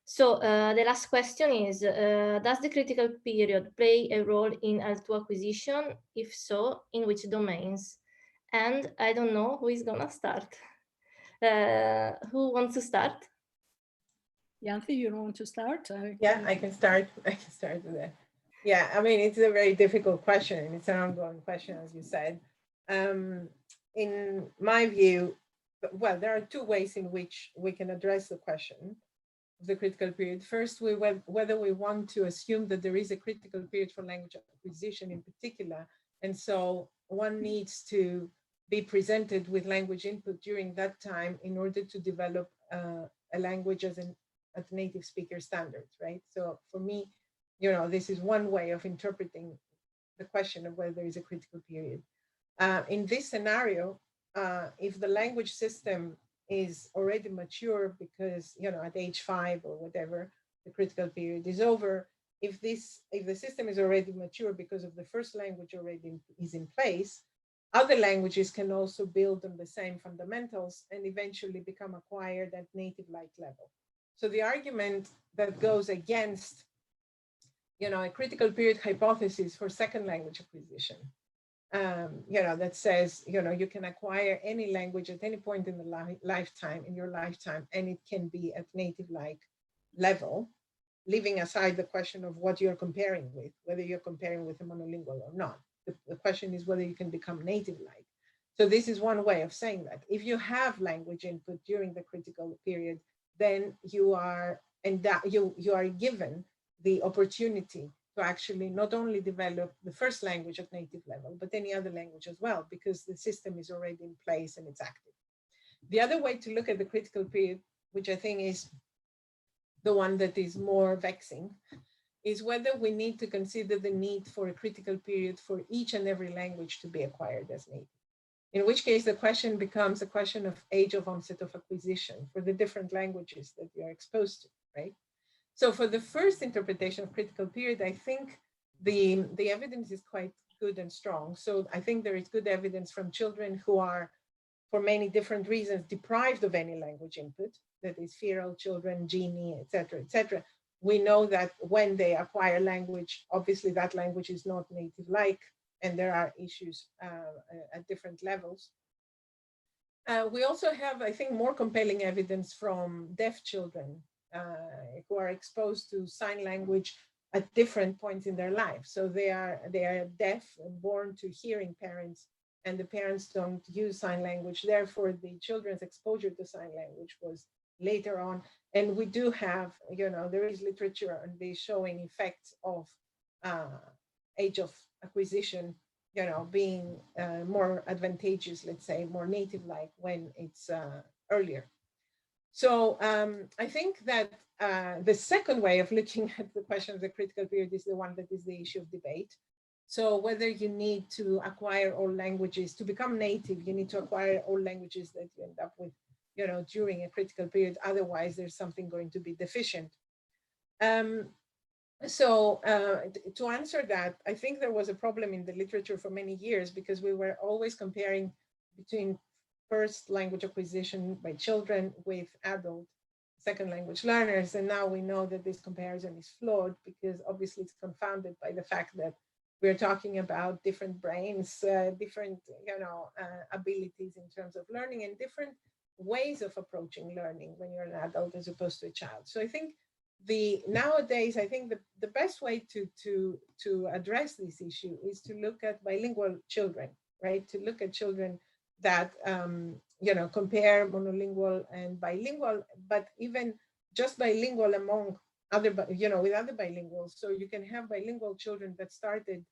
So the last question is, does the critical period play a role in L2 acquisition? If so, in which domains? And I don't know who is gonna start. Who wants to start? Yanthi, you want to start? Yeah, I can start. I can start with that. Yeah, I mean, it's a very difficult question, and it's an ongoing question, as you said. In my view, well, there are two ways in which we can address the question of the critical period. First, whether we want to assume that there is a critical period for language acquisition in particular, and so one needs to be presented with language input during that time in order to develop a language at native speaker standards, right? So for me, this is one way of interpreting the question of whether there is a critical period. In this scenario, if the language system is already mature because, at age 5 or whatever, the critical period is over, if the system is already mature because of the first language already is in place, other languages can also build on the same fundamentals and eventually become acquired at native-like level. So the argument that goes against, a critical period hypothesis for second language acquisition, that says, you can acquire any language at any point in your lifetime, and it can be at native-like level, leaving aside the question of what you're comparing with, whether you're comparing with a monolingual or not. The question is whether you can become native-like. So this is one way of saying that. If you have language input during the critical period, then you are given the opportunity to actually not only develop the first language at native level, but any other language as well, because the system is already in place and it's active. The other way to look at the critical period, which I think is the one that is more vexing, is whether we need to consider the need for a critical period for each and every language to be acquired as native. In which case the question becomes a question of age of onset of acquisition for the different languages that we are exposed to, right? So for the first interpretation of critical period, I think the evidence is quite good and strong. So I think there is good evidence from children who are, for many different reasons, deprived of any language input, that is feral children, genie, etc., etc. We know that when they acquire language, obviously that language is not native-like, and there are issues at different levels. We also have, I think, more compelling evidence from deaf children who are exposed to sign language at different points in their life. So they are deaf, born to hearing parents, and the parents don't use sign language. Therefore, the children's exposure to sign language was later on. And we do have, there is literature on this showing effects of age of acquisition, being more advantageous, let's say, more native-like when it's earlier. So I think that the second way of looking at the question of the critical period is the one that is the issue of debate. So whether you need to acquire all languages, to become native, you need to acquire all languages that you end up with, during a critical period. Otherwise, there's something going to be deficient. So to answer that, I think there was a problem in the literature for many years because we were always comparing between first language acquisition by children with adult second language learners. And now we know that this comparison is flawed because obviously it's confounded by the fact that we're talking about different brains, different abilities in terms of learning and different ways of approaching learning when you're an adult as opposed to a child. So I think nowadays, I think the best way to address this issue is to look at bilingual children, right? To look at children that, compare monolingual and bilingual, but even just bilingual among other, with other bilinguals. So you can have bilingual children that started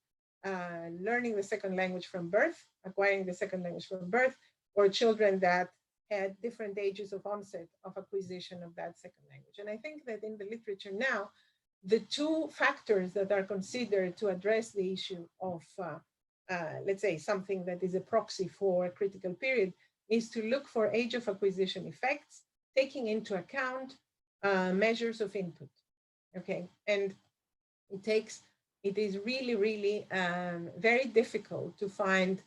learning the second language from birth, acquiring the second language from birth, or children that had different ages of onset of acquisition of that second language. And I think that in the literature now, the two factors that are considered to address the issue of, let's say, something that is a proxy for a critical period is to look for age of acquisition effects, taking into account measures of input, okay? And it is really, really very difficult to find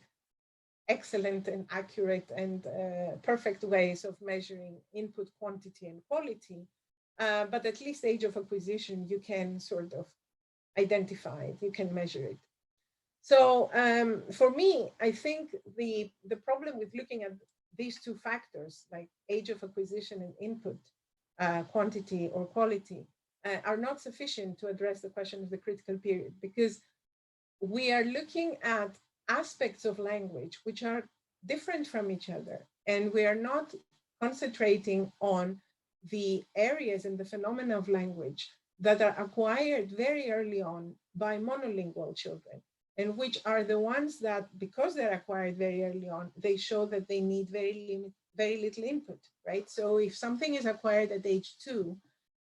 excellent and accurate and perfect ways of measuring input quantity and quality, but at least age of acquisition, you can sort of identify it, you can measure it. So for me, I think the problem with looking at these two factors, like age of acquisition and input quantity or quality, are not sufficient to address the question of the critical period, because we are looking at aspects of language which are different from each other, and we are not concentrating on the areas and the phenomena of language that are acquired very early on by monolingual children, and which are the ones that, because they're acquired very early on, they show that they need very little input, right? So if something is acquired at age 2,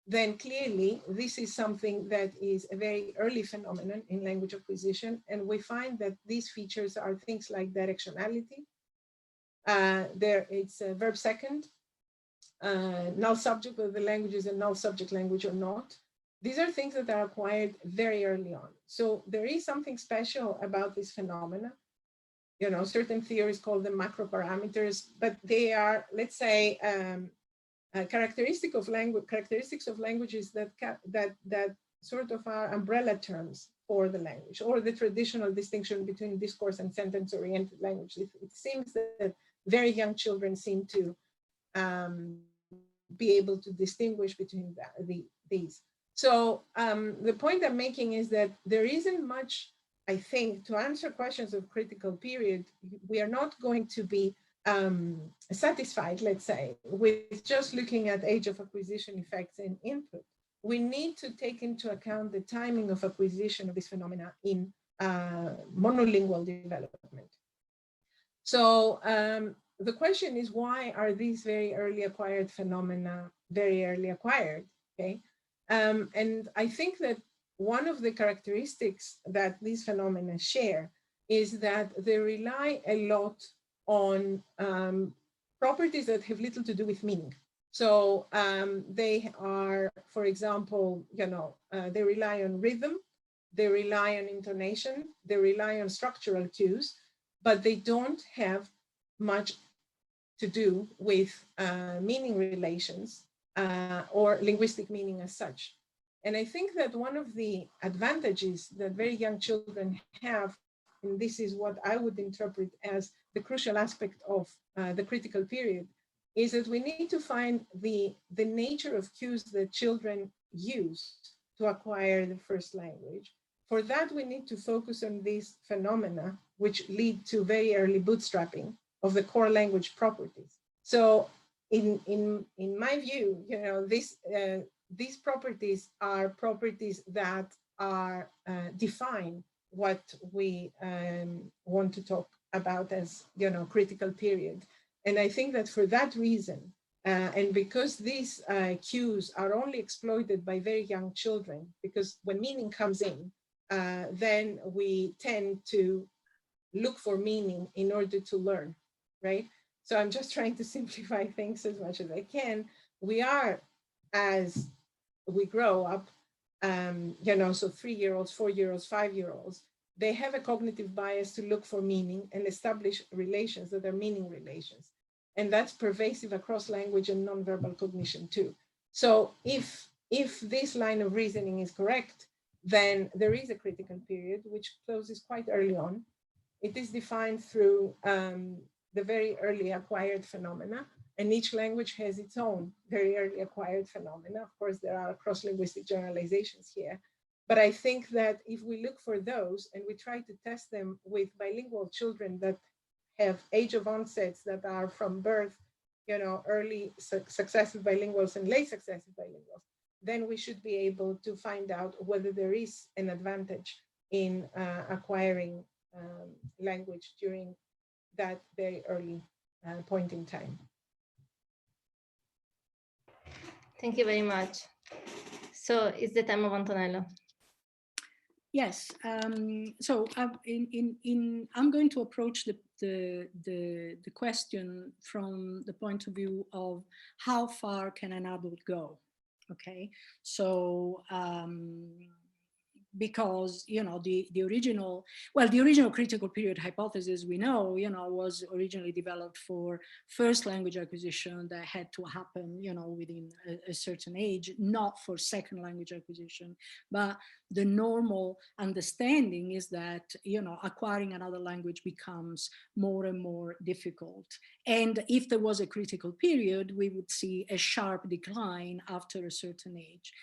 then clearly this is something that is a very early phenomenon in language acquisition. And we find that these features are things like directionality. It's a verb second, null subject, whether the language is a null subject language or not. These are things that are acquired very early on. So there is something special about this phenomena. Certain theories call them macro parameters, but they are, let's say, characteristics of languages that sort of are umbrella terms for the language, or the traditional distinction between discourse and sentence-oriented language. It seems that very young children seem to be able to distinguish between these. So the point I'm making is that there isn't much, I think, to answer questions of critical period. We are not going to be satisfied, let's say, with just looking at age of acquisition effects and input. We need to take into account the timing of acquisition of this phenomena in monolingual development. So the question is, why are these very early acquired phenomena very early acquired, okay? And I think that one of the characteristics that these phenomena share is that they rely a lot on properties that have little to do with meaning. So they are, for example, they rely on rhythm, they rely on intonation, they rely on structural cues, but they don't have much to do with meaning relations or linguistic meaning as such. And I think that one of the advantages that very young children have, and this is what I would interpret as the crucial aspect of the critical period, is that we need to find the nature of cues that children use to acquire the first language. For that, we need to focus on these phenomena, which lead to very early bootstrapping of the core language properties. So in my view, these properties are properties that are define what we want to talk about as critical period. And I think that for that reason, and because these cues are only exploited by very young children, because when meaning comes in, then we tend to look for meaning in order to learn, right? So I'm just trying to simplify things as much as I can. We are, as we grow up, so 3-year-olds, 4-year-olds, 5-year-olds, they have a cognitive bias to look for meaning and establish relations that are meaning relations. And that's pervasive across language and nonverbal cognition too. So if this line of reasoning is correct, then there is a critical period which closes quite early on. It is defined through the very early acquired phenomena, and each language has its own very early acquired phenomena. Of course, there are cross-linguistic generalizations here, but I think that if we look for those and we try to test them with bilingual children that have age of onsets that are from birth, early successive bilinguals and late successive bilinguals, then we should be able to find out whether there is an advantage in acquiring language during that very early point in time. Thank you very much. So it's the time of Antonello. Yes, so I'm going to approach the question from the point of view of how far can an adult go, okay? So, because the original critical period hypothesis we know was originally developed for first language acquisition that had to happen within a certain age, not for second language acquisition. But the normal understanding is that acquiring another language becomes more and more difficult, and if there was a critical period, we would see a sharp decline after a certain age,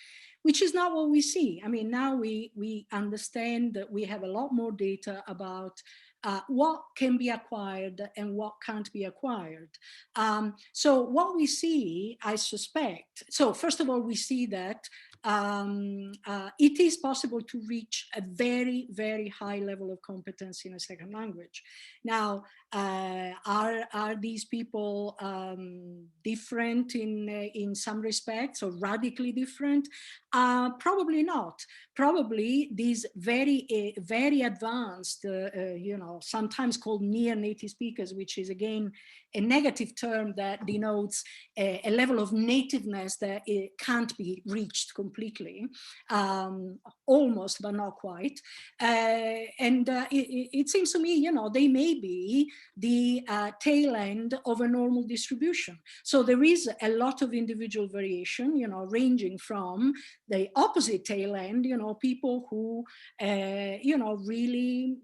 which is not what we see. I mean, now we understand that we have a lot more data about what can be acquired and what can't be acquired. So what we see, I suspect, so first of all, we see that it is possible to reach a very, very high level of competence in a second language. Now, are these people different in some respects, or radically different? Probably not. Probably these very, very advanced, sometimes called near native speakers, which is again a negative term that denotes a level of nativeness that it can't be reached completely, almost, but not quite. It seems to me, they may be the tail end of a normal distribution. So there is a lot of individual variation, ranging from the opposite tail end, people who, really,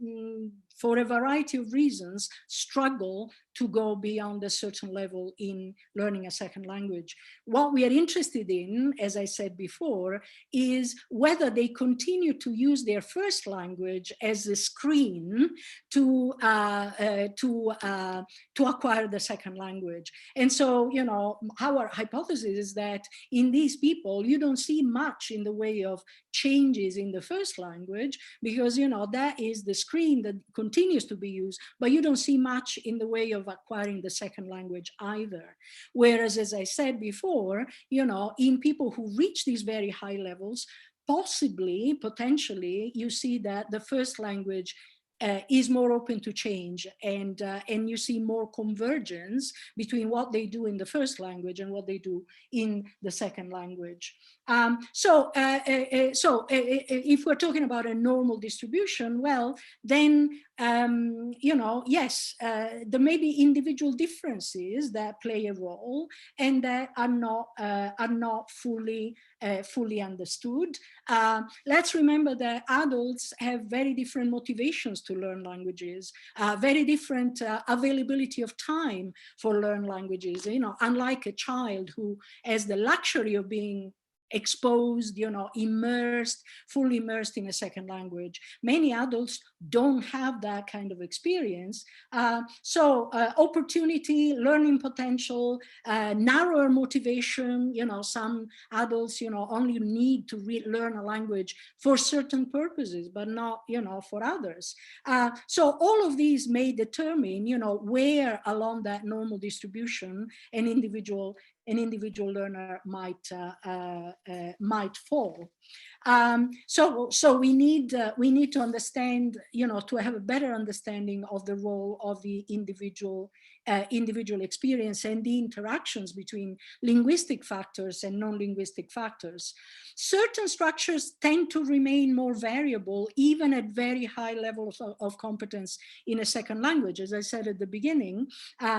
for a variety of reasons, struggle to go beyond a certain level in learning a second language. What we are interested in, as I said before, is whether they continue to use their first language as a screen to acquire the second language. And so, our hypothesis is that in these people, you don't see much in the way of changes in the first language, because, that is the screen that continues to be used, but you don't see much in the way of acquiring the second language either. Whereas, as I said before, in people who reach these very high levels, possibly, potentially, you see that the first language is more open to change, and you see more convergence between what they do in the first language and what they do in the second language. So if we're talking about a normal distribution, well, then you know, yes, there may be individual differences that play a role and that are not fully understood. Let's remember that adults have very different motivations to learn languages, very different availability of time for learn languages. You know, unlike a child who has the luxury of being exposed, you know, immersed, fully immersed in a second language. Many adults don't have that kind of experience. So opportunity, learning potential, narrower motivation, you know, some adults, you know, only need to learn a language for certain purposes, but not, you know, for others. So all of these may determine, you know, where along that normal distribution an individual learner might fall. So we need to understand, you know, to have a better understanding of the role of the individual experience and the interactions between linguistic factors and non-linguistic factors. Certain structures tend to remain more variable, even at very high levels of competence in a second language, as I said at the beginning.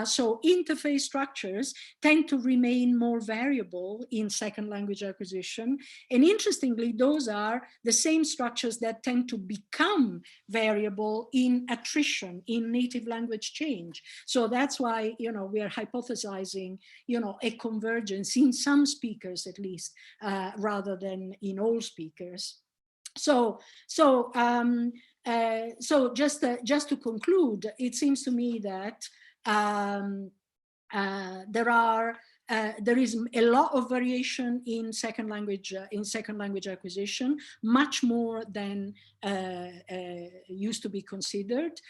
So interface structures tend to remain more variable in second language acquisition. And interestingly, those are the same structures that tend to become variable in attrition, in native language change. So that's why, you know, we are hypothesizing, you know, a convergence in some speakers, at least, rather than in all speakers. So just to conclude, it seems to me that there is a lot of variation in second language acquisition, much more than used to be considered.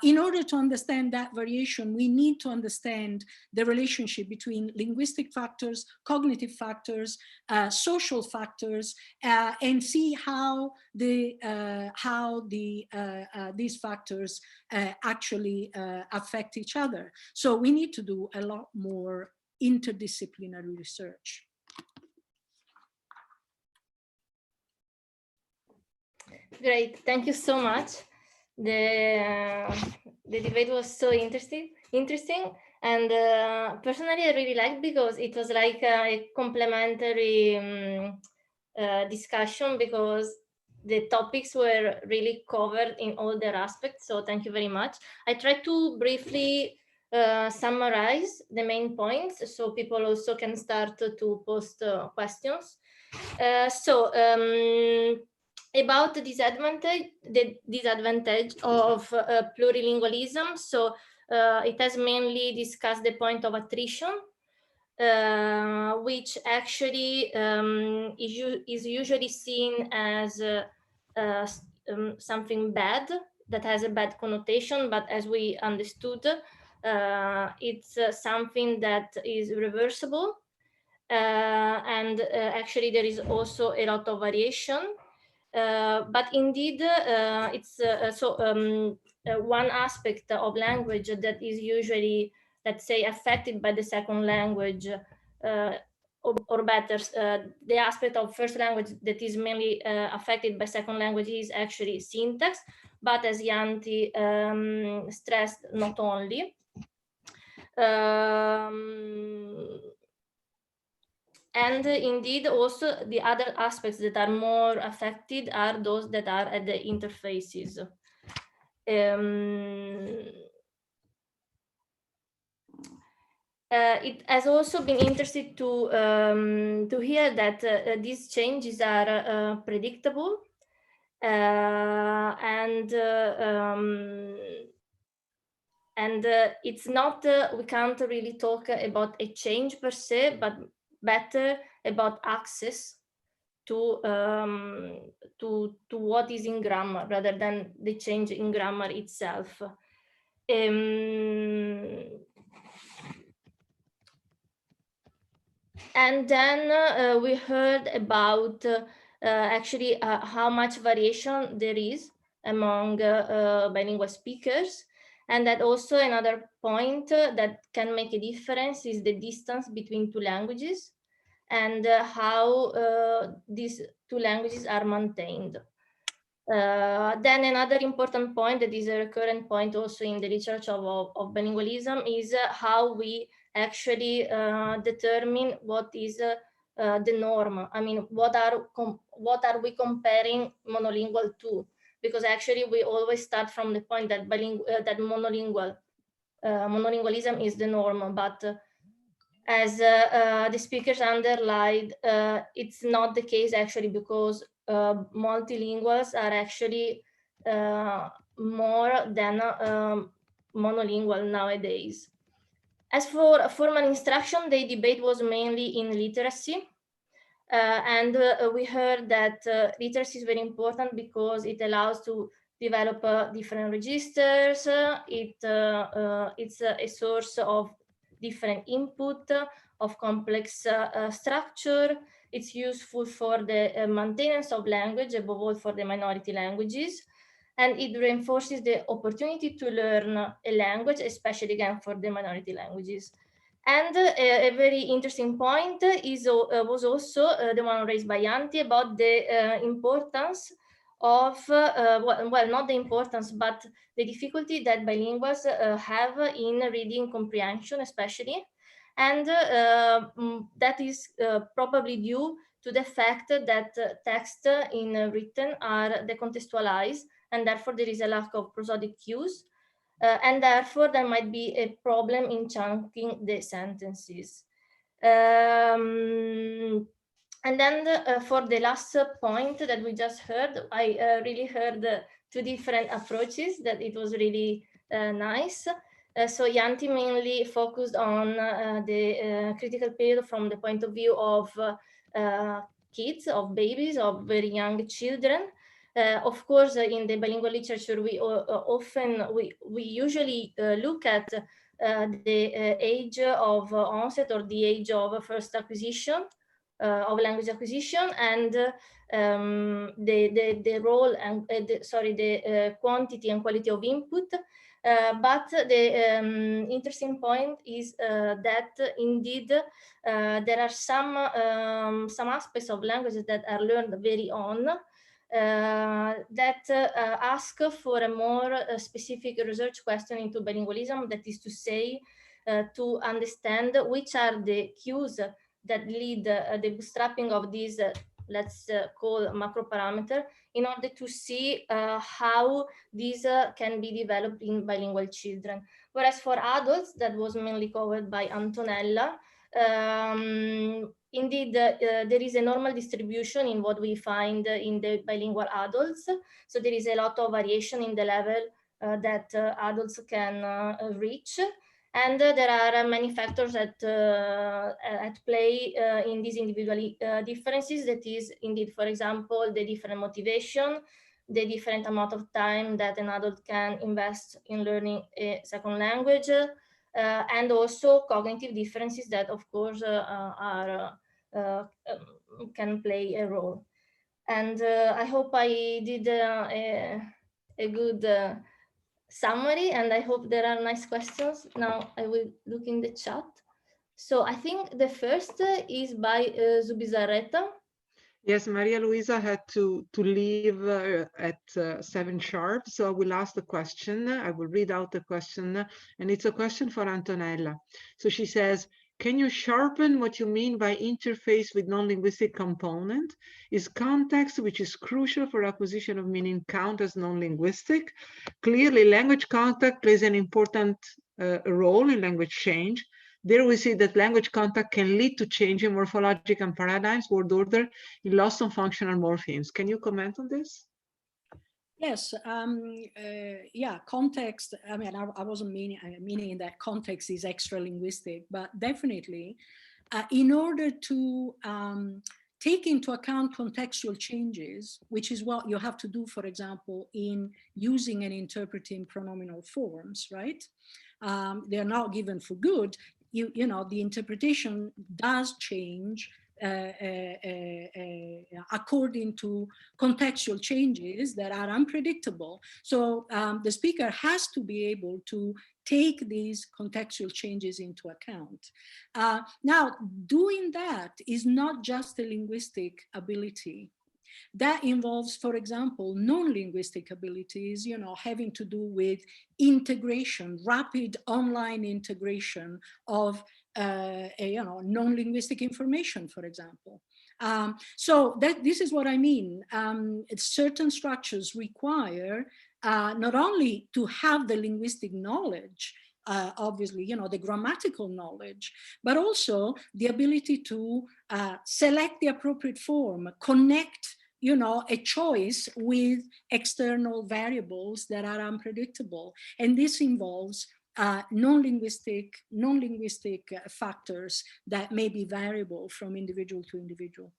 In order to understand that variation, we need to understand the relationship between linguistic factors, cognitive factors, social factors, and see how these factors actually affect each other. So we need to do a lot more interdisciplinary research. Great, thank you so much. The debate was so interesting, and personally I really liked, because it was like a complementary discussion, because the topics were really covered in all their aspects. So thank you very much. I tried to briefly summarize the main points, so people also can start to post questions. About the disadvantage of plurilingualism. So it has mainly discussed the point of attrition, which actually is usually seen as something bad, that has a bad connotation, but as we understood, it's something that is reversible, and actually there is also a lot of variation. But indeed, it's one aspect of language that is usually, let's say, affected by the second language, or better, the aspect of first language that is mainly affected by second language is actually syntax, but as Yanti stressed, not only. And indeed, also the other aspects that are more affected are those that are at the interfaces. It has also been interesting to hear that these changes are predictable, and it's not, we can't really talk about a change per se, but better about access to what is in grammar, rather than the change in grammar itself. And then we heard about actually how much variation there is among bilingual speakers. And that also another point that can make a difference is the distance between two languages and how these two languages are maintained. Then another important point that is a recurrent point also in the research of bilingualism is how we actually determine what is the norm. I mean, what are we comparing monolingual to? Because actually we always start from the point that monolingualism is the norm, but as the speakers underlined, it's not the case actually, because multilinguals are actually more than monolingual nowadays. As for formal instruction, the debate was mainly in literacy. And we heard that literacy is very important because it allows to develop different registers. It's a source of different input, of complex structure. It's useful for the maintenance of language, above all for the minority languages. And it reinforces the opportunity to learn a language, especially again for the minority languages. And a very interesting point was also the one raised by Yanti about the importance of, well, not the importance, but the difficulty that bilinguals have in reading comprehension, especially. And that is probably due to the fact that text in written are decontextualized, and therefore there is a lack of prosodic cues. And therefore there might be a problem in chunking the sentences. And then for the last point that we just heard, I really heard two different approaches that it was really nice. So Yanti mainly focused on the critical period from the point of view of kids, of babies, of very young children. Of course, in the bilingual literature, we usually look at the age of onset or the age of first acquisition of language acquisition, and the role and the quantity and quality of input. But the interesting point is that indeed there are some aspects of languages that are learned very on. That ask for a more specific research question into bilingualism, that is to say, to understand which are the cues that lead the bootstrapping of these, let's call macro parameter, in order to see how these can be developed in bilingual children. Whereas for adults, that was mainly covered by Antonella, indeed, there is a normal distribution in what we find in the bilingual adults. So there is a lot of variation in the level that adults can reach. And there are many factors at play in these individual differences. That is indeed, for example, the different motivation, the different amount of time that an adult can invest in learning a second language, and also cognitive differences that, of course, can play a role. And I hope I did a good summary, and I hope there are nice questions. Now I will look in the chat. So I think the first is by Zubizarreta. Yes, Maria Luisa had to leave at 7 sharp, so I will ask the question. I will read out the question, and it's a question for Antonella. So she says, can you sharpen what you mean by interface with non-linguistic component? Is context, which is crucial for acquisition of meaning, count as non-linguistic? Clearly, language contact plays an important role in language change. There we see that language contact can lead to change in morphologic and paradigms, word order, in loss of functional morphemes. Can you comment on this? Yes, yeah, context, I mean, I wasn't meaning that context is extra linguistic, but definitely in order to take into account contextual changes, which is what you have to do, for example, in using and interpreting pronominal forms, right? They're not given for good. You know, the interpretation does change according to contextual changes that are unpredictable. So the speaker has to be able to take these contextual changes into account. Now, doing that is not just a linguistic ability. That involves, for example, non-linguistic abilities, you know, having to do with integration, rapid online integration of you know, non-linguistic information, for example. So this is what I mean. Certain structures require not only to have the linguistic knowledge, obviously, you know, the grammatical knowledge, but also the ability to select the appropriate form, connect, you know, a choice with external variables that are unpredictable. And this involves non-linguistic factors that may be variable from individual to individual.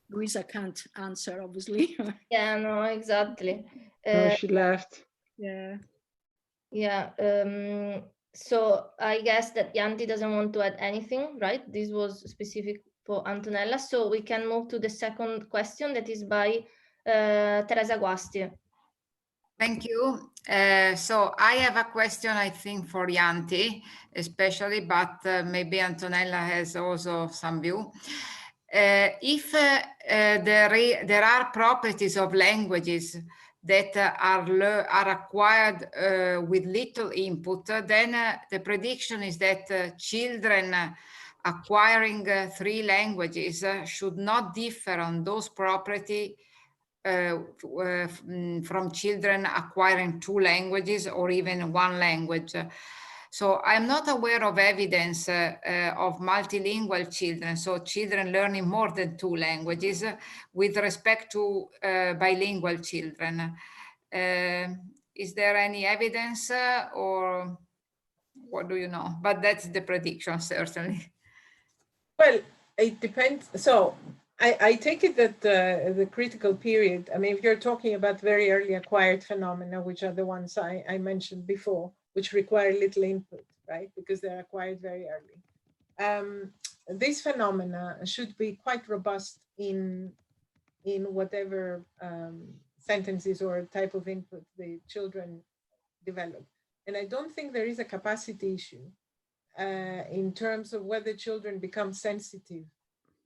Luisa can't answer, obviously. Yeah, no, exactly. She left. Yeah. Yeah. So I guess that Yanti doesn't want to add anything, right? This was specific for Antonella. So we can move to the second question that is by Teresa Guasti. Thank you. So I have a question, I think, for Yanti, especially, but maybe Antonella has also some view. If there are properties of languages that are acquired with little input, then the prediction is that children acquiring 3 languages should not differ on those properties from children acquiring 2 languages or even 1 language. So I'm not aware of evidence of multilingual children, so children learning more than 2 languages with respect to bilingual children. Is there any evidence or what do you know? But that's the prediction, certainly. Well, it depends. So I take it that the critical period, I mean, if you're talking about very early acquired phenomena, which are the ones I mentioned before, which require little input, right? Because they're acquired very early. These phenomena should be quite robust in whatever sentences or type of input the children develop. And I don't think there is a capacity issue in terms of whether children become sensitive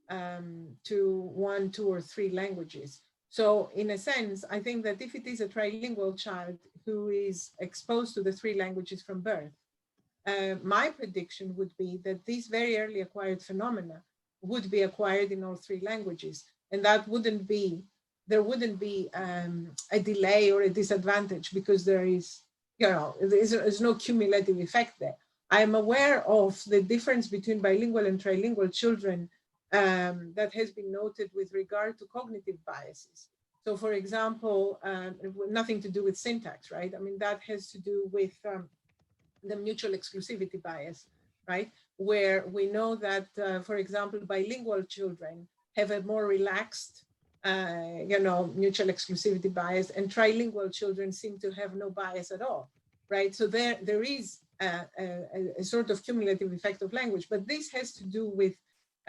to 1, 2, or 3 languages. So in a sense, I think that if it is a trilingual child who is exposed to the 3 languages from birth, my prediction would be that these very early acquired phenomena would be acquired in all 3 languages. And that wouldn't be, there wouldn't be a delay or a disadvantage because there is, you know, there's no cumulative effect there. I am aware of the difference between bilingual and trilingual children that has been noted with regard to cognitive biases. So for example, nothing to do with syntax, right? I mean, that has to do with the mutual exclusivity bias, right? Where we know that, for example, bilingual children have a more relaxed, you know, mutual exclusivity bias, and trilingual children seem to have no bias at all, right? So there is a sort of cumulative effect of language, but this has to do with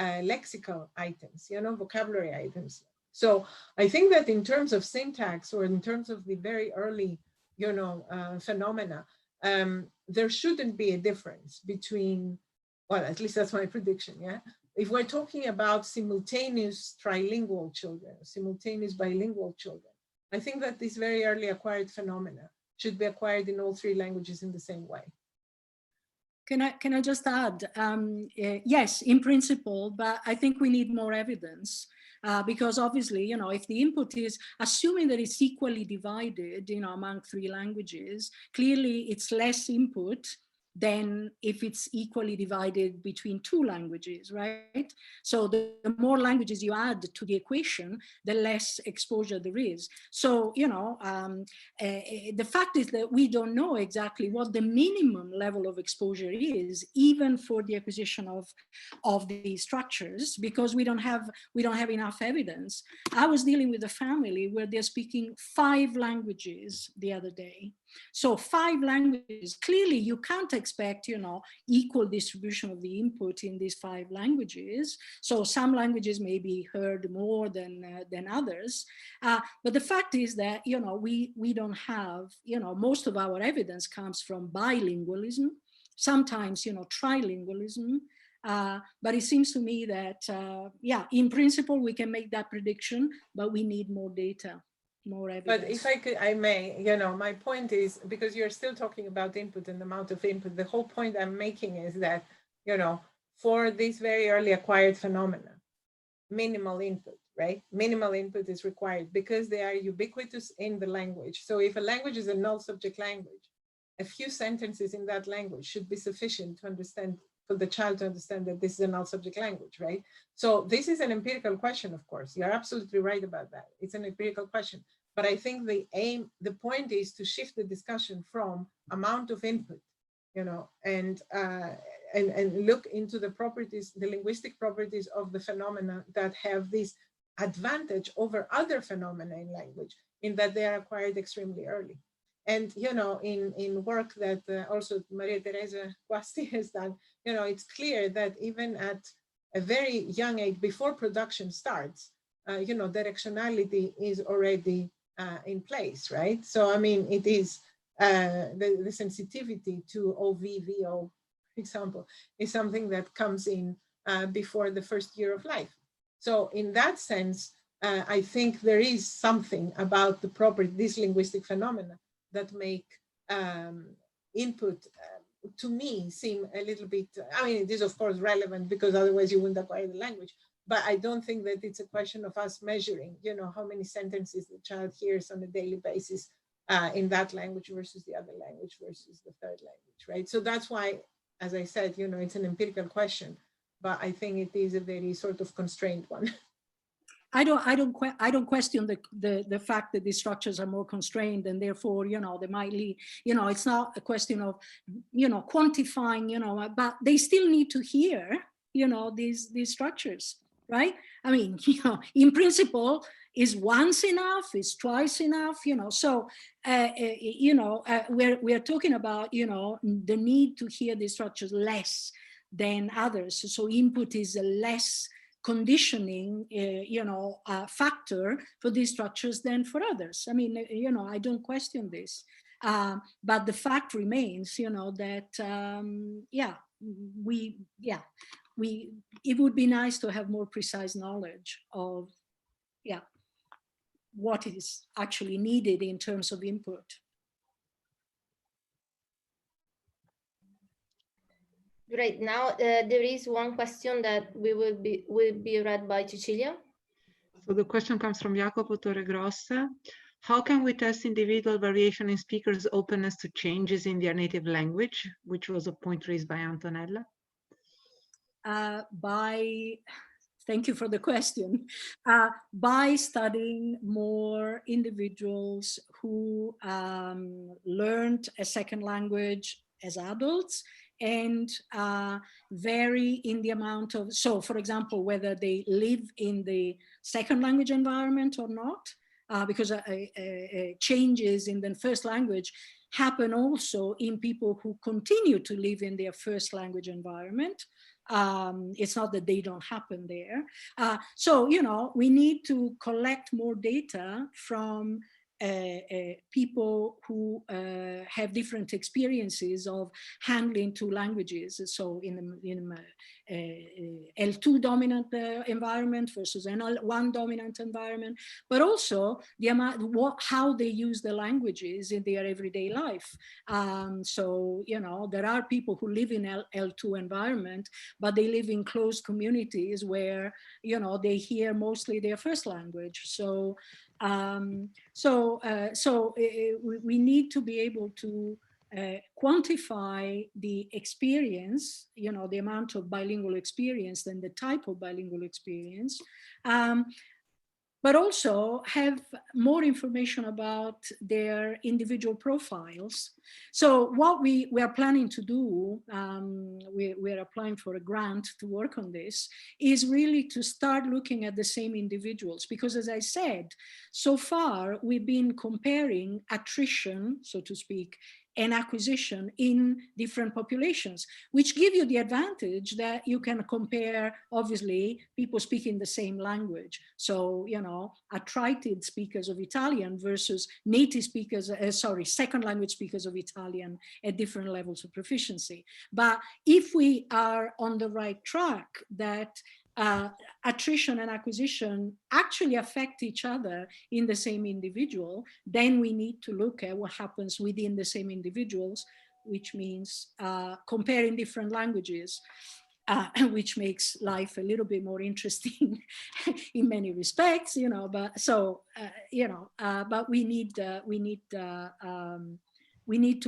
lexical items, you know, vocabulary items. So I think that in terms of syntax or in terms of the very early, you know, phenomena, there shouldn't be a difference between, well, at least that's my prediction, yeah? If we're talking about simultaneous trilingual children, simultaneous bilingual children, I think that these very early acquired phenomena should be acquired in all 3 languages in the same way. Can I just add, yes, in principle, but I think we need more evidence because obviously, you know, if the input is assuming that it's equally divided, you know, among 3 languages, clearly it's less input than if it's equally divided between two languages, right? So the more languages you add to the equation, the less exposure there is. So, you know, the fact is that we don't know exactly what the minimum level of exposure is, even for the acquisition of these structures, because we don't have enough evidence. I was dealing with a family where they're speaking 5 languages the other day. So 5 languages, clearly you can't expect, you know, equal distribution of the input in these 5 languages. So some languages may be heard more than others. But the fact is that, you know, we don't have, you know, most of our evidence comes from bilingualism, sometimes, you know, trilingualism. But it seems to me that, yeah, in principle, we can make that prediction, but we need more data. More evidence. But if I may, you know, my point is, because you're still talking about input and the amount of input, the whole point I'm making is that, you know, for this very early acquired phenomena, minimal input, right? Minimal input is required because they are ubiquitous in the language. So if a language is a null subject language, a few sentences in that language should be sufficient to understand, for the child to understand that this is a null subject language, right? So this is an empirical question, of course. You're absolutely right about that. It's an empirical question. But I think the point is to shift the discussion from amount of input, you know, and look into the properties, the linguistic properties of the phenomena that have this advantage over other phenomena in language, in that they are acquired extremely early. And, you know, in work that also Maria Teresa Guasti has done, you know, it's clear that even at a very young age, before production starts, you know, directionality is already in place, right? So, I mean, it is the sensitivity to OVVO, for example, is something that comes in before the first year of life. So in that sense, I think there is something about the property, these linguistic phenomena, that make input, to me, seem a little bit, I mean, it is of course relevant because otherwise you wouldn't acquire the language, but I don't think that it's a question of us measuring, you know, how many sentences the child hears on a daily basis in that language versus the other language versus the third language, right? So that's why, as I said, you know, it's an empirical question, but I think it is a very sort of constrained one. I don't question the fact that these structures are more constrained, and therefore, you know, they might lead, you know, it's not a question of, you know, quantifying, you know, but they still need to hear, you know, these structures, right? I mean, you know, in principle, is once enough? Is twice enough? You know, so, you know, we're talking about, you know, the need to hear these structures less than others. So input is a less conditioning, you know, factor for these structures than for others. I mean, you know, I don't question this, but the fact remains, you know, that it would be nice to have more precise knowledge of, what is actually needed in terms of input. Great. Now there is one question that will be read by Cecilia. So the question comes from Jacopo Torregrossa. How can we test individual variation in speakers' openness to changes in their native language, which was a point raised by Antonella? Thank you for the question. By studying more individuals who learned a second language as adults and vary in the amount of, so for example, whether they live in the second language environment or not, because changes in the first language happen also in people who continue to live in their first language environment. It's not that they don't happen there. So, you know, we need to collect more data from people who have different experiences of handling two languages. So in L2 dominant environment versus an L1 dominant environment, but also the amount, how they use the languages in their everyday life. So, you know, there are people who live in L2 environment, but they live in closed communities where, you know, they hear mostly their first language. So we need to be able to quantify the experience, you know, the amount of bilingual experience and the type of bilingual experience, but also have more information about their individual profiles. So what we are planning to do, we are applying for a grant to work on this, is really to start looking at the same individuals. Because as I said, so far we've been comparing attrition, so to speak, and acquisition in different populations, which give you the advantage that you can compare, obviously, people speaking the same language. So, you know, attrited speakers of Italian versus native speakers, second language speakers of Italian at different levels of proficiency. But if we are on the right track, that attrition and acquisition actually affect each other in the same individual, then we need to look at what happens within the same individuals, which means comparing different languages, which makes life a little bit more interesting in many respects, you know. But so you know, but we need to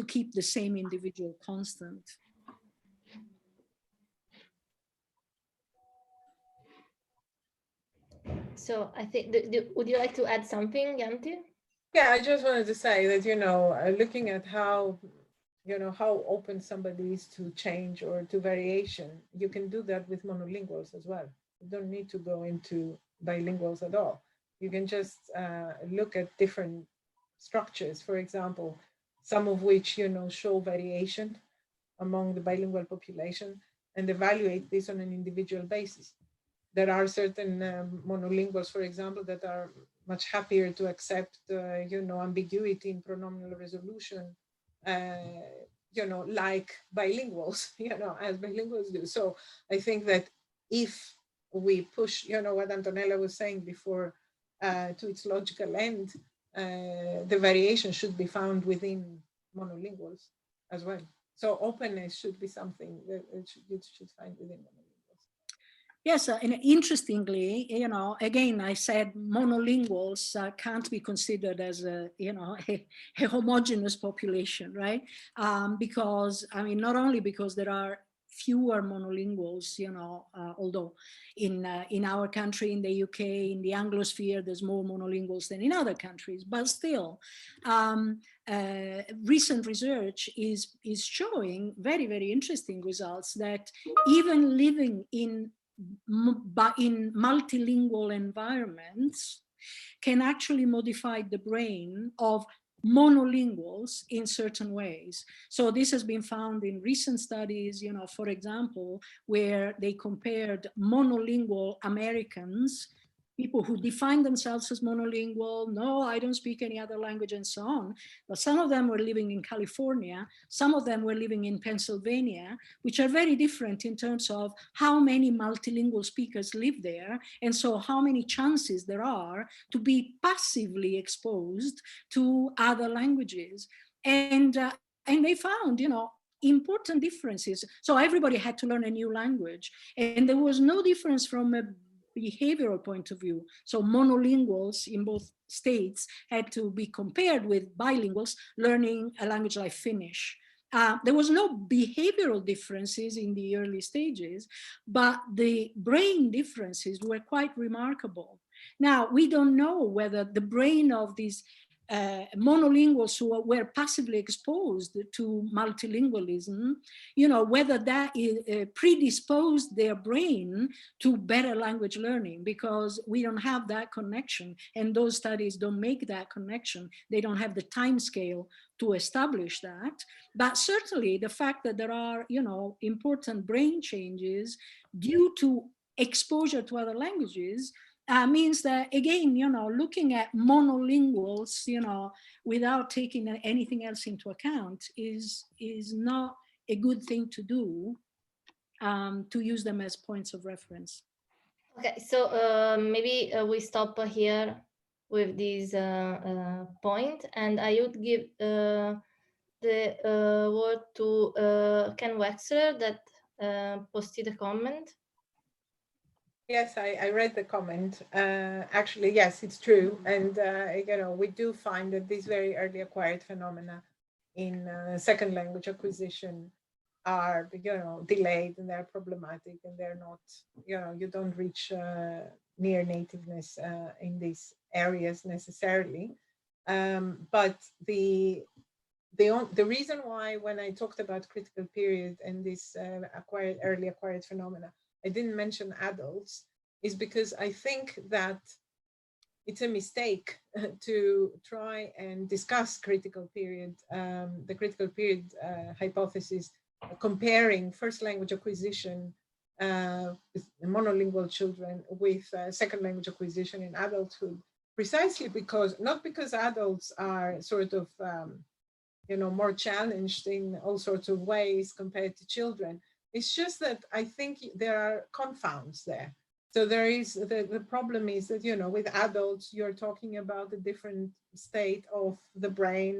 keep the same individual constant. So I think, would you like to add something, Yanti? Yeah, I just wanted to say that, you know, looking at how, you know, how open somebody is to change or to variation, you can do that with monolinguals as well. You don't need to go into bilinguals at all. You can just look at different structures, for example, some of which, you know, show variation among the bilingual population, and evaluate this on an individual basis. There are certain monolinguals, for example, that are much happier to accept, you know, ambiguity in pronominal resolution, you know, like bilinguals, you know, as bilinguals do. So I think that if we push, you know, what Antonella was saying before, to its logical end, the variation should be found within monolinguals as well. So openness should be something that you should find within monolinguals. Yes, and interestingly, you know, again, I said monolinguals can't be considered as a, you know, a homogeneous population, right? Because, I mean, not only because there are fewer monolinguals, you know, although in our country, in the UK, in the Anglosphere, there's more monolinguals than in other countries, but still, recent research is showing very, very interesting results that even living in multilingual environments can actually modify the brain of monolinguals in certain ways. So this has been found in recent studies, you know, for example, where they compared monolingual Americans, people who define themselves as monolingual, no, I don't speak any other language, and so on. But some of them were living in California, some of them were living in Pennsylvania, which are very different in terms of how many multilingual speakers live there, and so how many chances there are to be passively exposed to other languages. And they found, you know, important differences. So everybody had to learn a new language, and there was no difference from a behavioral point of view. So monolinguals in both states had to be compared with bilinguals learning a language like Finnish. There was no behavioral differences in the early stages, but the brain differences were quite remarkable. Now, we don't know whether the brain of these monolinguals who were passively exposed to multilingualism, you know, whether that predisposed their brain to better language learning, because we don't have that connection, and those studies don't make that connection. They don't have the time scale to establish that. But certainly the fact that there are, you know, important brain changes due to exposure to other languages means that, again, you know, looking at monolinguals, you know, without taking anything else into account is not a good thing to do, to use them as points of reference. Okay, so maybe we stop here with this point, and I would give the word to Ken Wexler that posted a comment. Yes, I read the comment. Actually, yes, it's true. And, you know, we do find that these very early acquired phenomena in second language acquisition are, delayed, and they're problematic, and they're not, you don't reach near nativeness in these areas necessarily. But the reason why, when I talked about critical period and this early acquired phenomena, I didn't mention adults, is because I think that it's a mistake to try and discuss critical period, the critical period hypothesis, comparing first language acquisition with monolingual children with second language acquisition in adulthood, precisely because, not because adults are sort of, more challenged in all sorts of ways compared to children. It's just that I think there are confounds there. So there is, the problem is that, with adults, you're talking about a different state of the brain,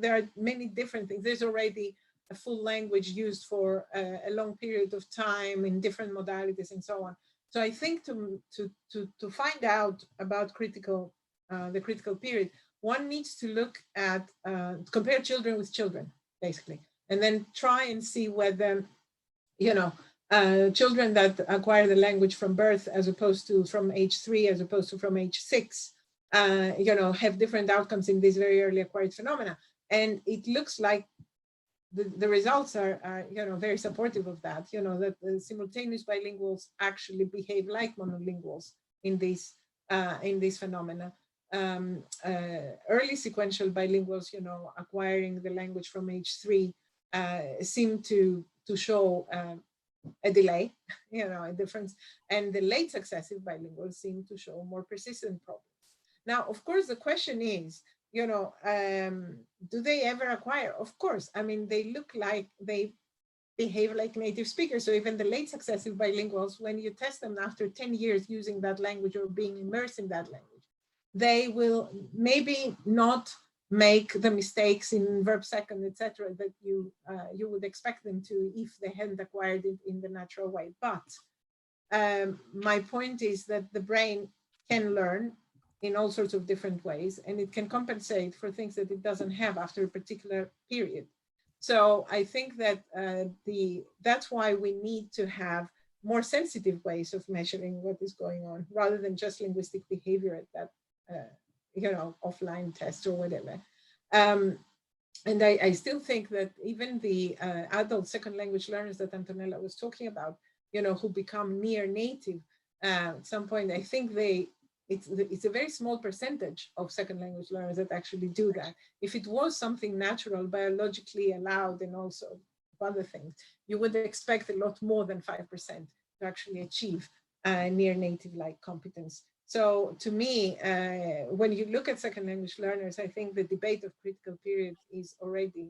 there are many different things. There's already a full language used for a long period of time in different modalities and so on. So I think to find out about the critical period, one needs to look at, compare children with children, basically, and then try and see whether, children that acquire the language from birth, as opposed to from age 3, as opposed to from age 6, have different outcomes in these very early acquired phenomena. And it looks like the results are very supportive of that, that the simultaneous bilinguals actually behave like monolinguals in these phenomena. Early sequential bilinguals, acquiring the language from age 3, seem to show a delay, a difference, and the late successive bilinguals seem to show more persistent problems. Now, of course, the question is, do they ever acquire? Of course. I mean, they look like they behave like native speakers. So even the late successive bilinguals, when you test them after 10 years using that language or being immersed in that language, they will maybe not make the mistakes in verb second, etc., that you would expect them to if they hadn't acquired it in the natural way. But my point is that the brain can learn in all sorts of different ways, and it can compensate for things that it doesn't have after a particular period. So I think that that's why we need to have more sensitive ways of measuring what is going on, rather than just linguistic behavior at that offline test or whatever. And I still think that even the adult second language learners that Antonella was talking about, who become near native at some point, I think it's a very small percentage of second language learners that actually do that. If it was something natural, biologically allowed, and also other things, you would expect a lot more than 5% to actually achieve near native-like competence. So to me, when you look at second language learners, I think the debate of critical period is already,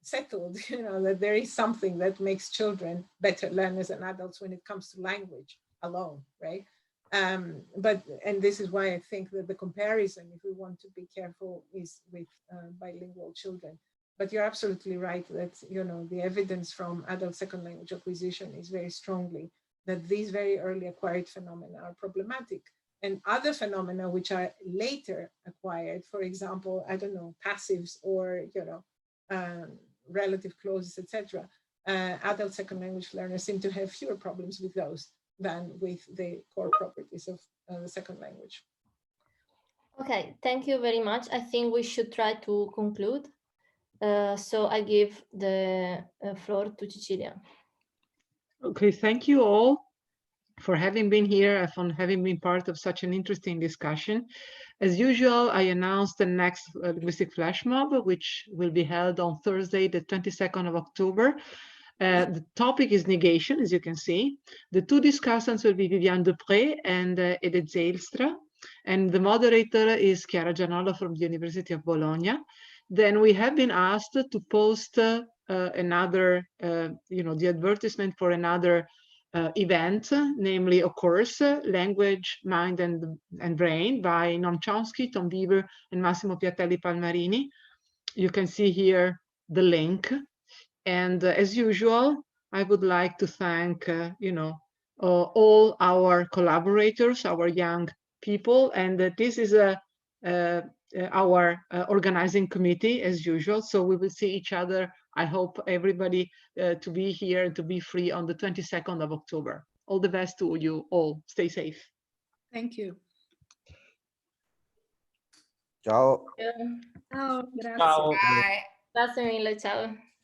settled, that there is something that makes children better learners than adults when it comes to language alone, right? And this is why I think that the comparison, if we want to be careful, is with bilingual children. But you're absolutely right that, the evidence from adult second language acquisition is very strongly that these very early acquired phenomena are problematic. And other phenomena which are later acquired, for example, I don't know, passives or, relative clauses, etc., adult second language learners seem to have fewer problems with those than with the core properties of the second language. Okay, thank you very much. I think we should try to conclude. So I give the floor to Cecilia. Okay, thank you all for having been here and for having been part of such an interesting discussion. As usual, I announced the next linguistic flash mob, which will be held on Thursday, the 22nd of October. The topic is negation, as you can see. The two discussants will be Viviane Dupré and Edith Zijlstra, and the moderator is Chiara Gianola from the University of Bologna. Then we have been asked to post another, the advertisement for another event, namely a course, Language, Mind and Brain by Noam Chomsky, Tom Beaver, and Massimo Piatelli Palmarini. You can see here the link. And as usual, I would like to thank, all our collaborators, our young people. And this is a our organizing committee as usual. So we will see each other. I hope everybody to be here and to be free on the 22nd of October. All the best to you all. Stay safe. Thank you. Ciao. Ciao, grazie. Ciao. Bye. Grazie mille, ciao.